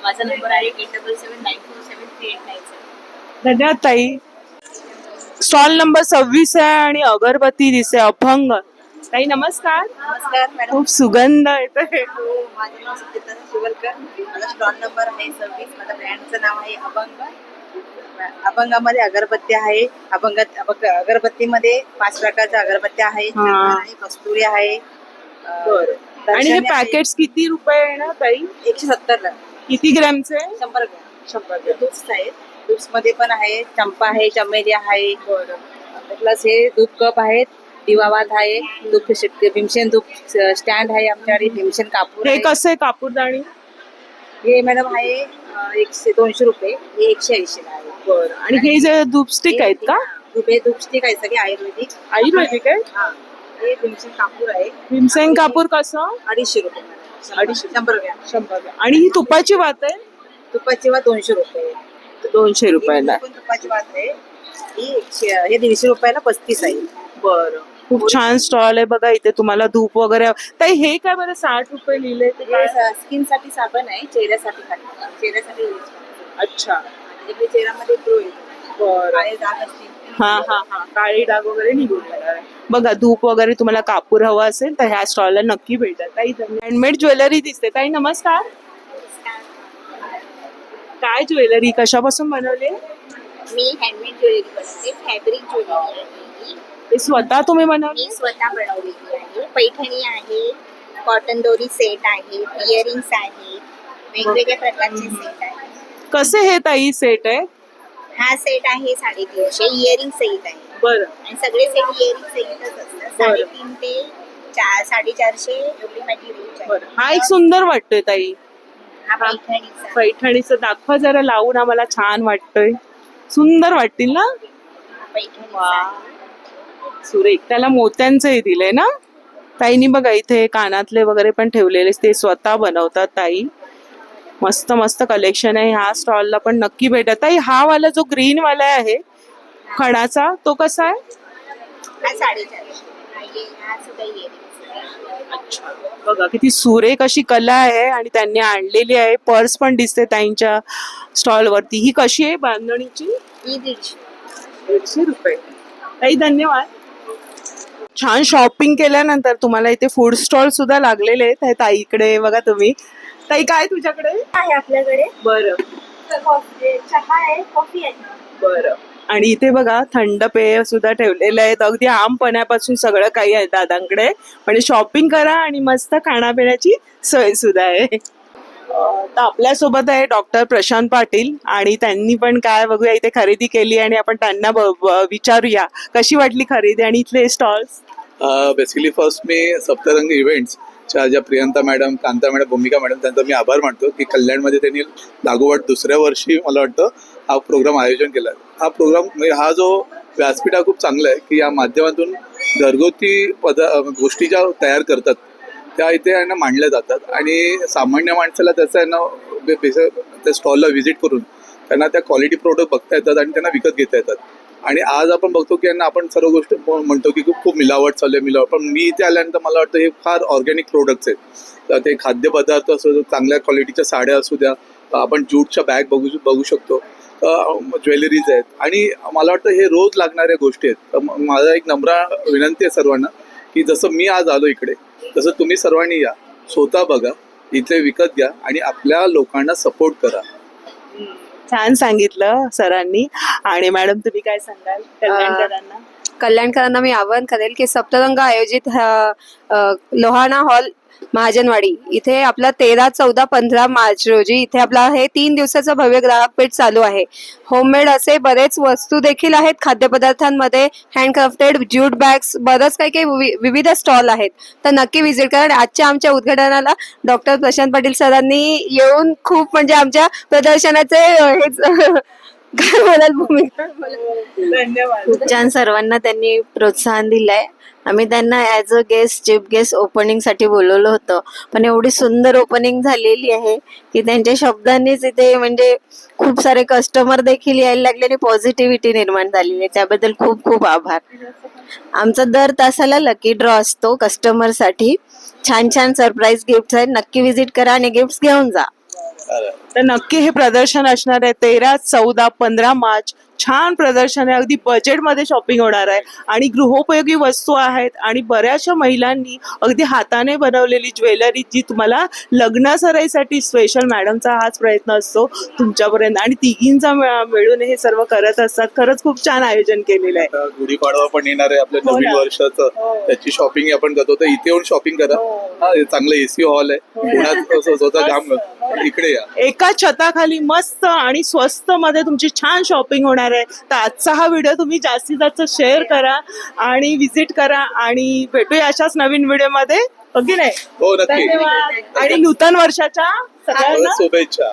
Speaker 3: माझा नंबर आहे 8779473897.
Speaker 1: धन्यवाद ताई. स्टॉल नंबर 26 आहे आणि अगरबत्ती दिसते अभंग. ताई नमस्कार.
Speaker 2: नमस्कार मॅडम.
Speaker 1: खूप सुगंध येतोय.
Speaker 2: माझं नाव सुचिता शिवलकर. माझा स्टॉल नंबर आहे 26. माझ्या ब्रँडचं नाव आहे अभंग. अभंगामध्ये अगरबत्ती आहे. अगरबत्तीमध्ये 5 प्रकारच्या अगरबत्त्या आहेत. कस्तुरी आहे.
Speaker 1: आणि हे पॅकेट्स किती रुपये आहे ना ताई?
Speaker 2: 170 ला.
Speaker 1: किती ग्रॅमचे?
Speaker 2: 100 ग्रॅम.
Speaker 1: 100 ग्रॅम.
Speaker 2: आहेत.
Speaker 10: धूप्स मध्ये पण आहे, चंपा आहे, चमेली आहे. प्लस हे धूप कप आहेत, दिवावात आहे, धूप भीमसेन धूप स्टँड आहे आमच्याकडे, भीमसेन कापूर
Speaker 1: हे
Speaker 10: आहे.
Speaker 1: कसं आहे कापूरदाणी?
Speaker 10: हे मॅडम आहे 200 रुपये, हे 180 ला आहे.
Speaker 1: बरं. आणि हे जे धूपस्टिक आहेत का?
Speaker 10: हे धूपस्टिक आहे सगळे आयुर्वेदिक.
Speaker 1: आयुर्वेदिक आहे?
Speaker 10: हा, हे भीमसेन कापूर आहे,
Speaker 1: भीमसेन कापूर कसं?
Speaker 10: 250 रुपये. 100 ग्रॅम.
Speaker 1: 100 ग्रॅम. आणि ही तुपाची वात आहे?
Speaker 10: तुपाची वात 200 रुपये.
Speaker 1: 200 रुपयाला.
Speaker 10: ही पण तुपाची वात आहे, ही 100. हे 150 रुपयाला 35 आहे.
Speaker 1: बरं. खूप छान स्टॉल आहे बघा, इथे तुम्हाला धूप वगैरे. ताई हे काय बरं 60 रुपये लिहिले ते काय?
Speaker 10: स्किन साठी साबण आहे, चेहऱ्यासाठी चेहऱ्यासाठी use करायचं.
Speaker 1: अच्छा.
Speaker 10: म्हणजे चेहऱ्यामध्ये ग्लो येतो.
Speaker 1: बरं.
Speaker 10: काळे डाग असतील.
Speaker 1: हा हा हा, काळी डाग वगैरे निघून जाणार आहे. बघा धूप वगैरे तुम्हाला कापूर हवा असेल तर ह्या स्टॉलला नक्की भेटा. ताई हँडमेड ज्वेलरी दिसते. ताई नमस्कार. काय ज्वेलरी कशापासून बनवले?
Speaker 9: मी हँडमेड ज्वेलरी बनवते, फॅब्रिक ज्वेलरी आहे.
Speaker 1: ते स्वतः तुम्ही बनवले?
Speaker 9: मी स्वतः बनवलेली आहे. पैठणी आहे, कॉटन दोरी सेट आहे, इयरिंग्स आहे, वेगवेगळ्या प्रकारचे सेट आहे.
Speaker 1: कसे हे ताई सेट आहे?
Speaker 9: हा सेट आहे 350, इयरिंग सेट आहे.
Speaker 1: बरं.
Speaker 9: आणि सगळे सेट इयरिंग सेटच असतात. 350 ते 450 एवढी माझी रेंज आहे.
Speaker 1: बरं. हा एक सुंदर वाटतोय ताई.
Speaker 9: हा पैठणीचा.
Speaker 1: पैठणीचं दाखवा जरा लावून, आम्हाला छान वाटतोय. सुंदर वाटतील ना?
Speaker 9: पैठणीचा आहे.
Speaker 1: सुरेख. त्याला मोत्यांचंही दिलंय ना ताईनी. बघा इथे कानातले वगैरे पण ठेवलेले, ते स्वतः बनवतात ताई. मस्त मस्त कलेक्शन आहे. ह्या स्टॉलला पण नक्की भेटा. ताई हा वाला जो ग्रीन वाला आहे खणाचा, तो कसा आहे?
Speaker 9: हा 450. हा सुद्धा इयरिंग.
Speaker 1: अच्छा. बघा किती सुरेख अशी कला आहे आणि त्यांनी आणलेली आहे. पर्स पण दिसते ताईंच्या स्टॉल वरती. ही कशी आहे बांधणीची?
Speaker 9: ही 150.
Speaker 1: 150 रुपये. ताई धन्यवाद. छान शॉपिंग केल्यानंतर तुम्हाला इथे फूड स्टॉल सुद्धा लागलेले आहेत. ताईकडे बघा तुम्ही. ताई काय तुझ्याकडे
Speaker 9: आहे आपल्याकडे?
Speaker 1: बरं
Speaker 9: चहा आहे, कॉफी आहे.
Speaker 1: बरं. आणि इथे बघा थंड पेय सुद्धा ठेवलेले आहेत. अगदी आमपण्यापासून सगळं काही आहे दादांकडे. म्हणजे शॉपिंग करा आणि मस्त खाण्यापिण्याची सोय सुद्धा आहे. तर आपल्यासोबत आहे डॉक्टर प्रशांत पाटील आणि त्यांनी पण काय बघूया इथे खरेदी केली आणि आपण त्यांना विचारूया कशी वाटली खरेदी आणि इथले स्टॉल्स.
Speaker 11: बेसिकली फर्स्ट मी सप्तरंग इव्हेंट्सच्या ज्या प्रियंका मॅडम, कांता मॅडम, भूमिका मॅडम, त्यांचा मी आभार मानतो की कल्याणमध्ये त्यांनी लागोपाठ दुसऱ्या वर्षी मला वाटतं हा प्रोग्राम आयोजन केला. हा प्रोग्राम म्हणजे हा जो व्यासपीठ हा खूप चांगला आहे की या माध्यमातून घरगुती गोष्टी ज्या तयार करतात त्या इथे यांना मांडल्या जातात आणि सामान्य माणसाला त्याचा यांना त्या स्टॉलला व्हिजिट करून त्यांना त्या क्वालिटी प्रोडक्ट बघता येतात आणि त्यांना विकत घेता येतात. आणि आज आपण बघतो की यांना आपण सर्व गोष्ट म्हणतो की खूप मिलावट चालू आहे, मिलावट. पण मी इथे आल्यानंतर मला वाटतं हे फार ऑर्गॅनिक प्रोडक्ट्स आहेत. तर ते खाद्यपदार्थ असो, चांगल्या क्वालिटीच्या साड्या असू द्या, आपण ज्यूटच्या बॅग बघू शकतो, ज्वेलरीज आहेत आणि मला वाटतं हे रोज लागणाऱ्या गोष्टी आहेत. तर माझा एक नम्र विनंती आहे सर्वांना की जसं मी आज आलो इकडे तसं तुम्ही सर्वांनी या, स्वतः बघा, इथे विकत घ्या आणि आपल्या लोकांना सपोर्ट करा.
Speaker 1: छान सांगितलं सरांनी. आणि मॅडम तुम्ही काय सांगाल कल्याणकरांना?
Speaker 8: कल्याणकरांना मी आवाहन करेल की सप्तरंग आयोजित लोहाणा हॉल महाजनवाडी इथे आपला 13, 14, 15 मार्च रोजी इथे आपला हे 3 दिवसाचं भव्य ग्राहक पेठ चालू आहे. होममेड असे बरेच वस्तू देखील आहेत खाद्यपदार्थांमध्ये, हँडक्राफ्टेड ज्यूट बॅग्स, बरंच काही काही विविध स्टॉल आहेत. तर नक्की व्हिजिट करा. आजच्या आमच्या उद्घाटनाला डॉक्टर प्रशांत पाटील सरांनी येऊन खूप म्हणजे आमच्या प्रदर्शनाचे हेच काय म्हणाल भूमिका.
Speaker 1: धन्यवाद.
Speaker 8: खूप छान सर्वांना त्यांनी प्रोत्साहन दिलंय. आम्ही त्यांना as a guest, chief guest ओपनिंगसाठी बोलवलं होतं, पण एवढी सुंदर ओपनिंग झालेली आहे की त्यांच्या शब्दांनीच इथे म्हणजे खूप सारे कस्टमर देखील यायला लागले आणि पॉझिटिव्हिटी निर्माण झालेली आहे. त्याबद्दल खूप खूप आभार. आमचा दर तासाला लकी ड्रॉ असतो कस्टमरसाठी. छान छान सरप्राईज गिफ्ट आहेत. नक्की व्हिजिट करा आणि गिफ्ट घेऊन जा.
Speaker 1: तर नक्की हे प्रदर्शन असणार आहे 13, 14, 15 मार्च. छान प्रदर्शन आहे. अगदी बजेटमध्ये शॉपिंग होणार आहे आणि गृहोपयोगी वस्तू आहेत आणि बऱ्याचशा महिलांनी अगदी हाताने बनवलेली ज्वेलरी जी तुम्हाला लग्न सराईसाठी स्पेशल मॅडमचा हाच प्रयत्न असतो तुमच्यापर्यंत आणि तिघींचा मिळून हे सर्व करत असतात. खरंच खूप छान आयोजन केलेलं आहे.
Speaker 11: गुढीपाडवा पण येणार आहे आपल्या नवीन वर्षाचं, त्याची शॉपिंग आपण करतो. तर इथे येऊन शॉपिंग करा. हा चांगलं AC हॉल आहे पुण्यात, स्वतः काम इकडे या.
Speaker 1: एका एका छताखाली मस्त आणि स्वस्त मध्ये तुमची छान शॉपिंग होणार आहे. तर आजचा हा व्हिडिओ तुम्ही जास्तीत जास्त शेअर करा आणि विजिट करा आणि भेटूया अशाच नवीन व्हिडिओ मध्ये. ओके नाही?
Speaker 11: हो नक्की.
Speaker 1: धन्यवाद आणि नूतन वर्षाच्या सगळ्यांना
Speaker 11: शुभेच्छा.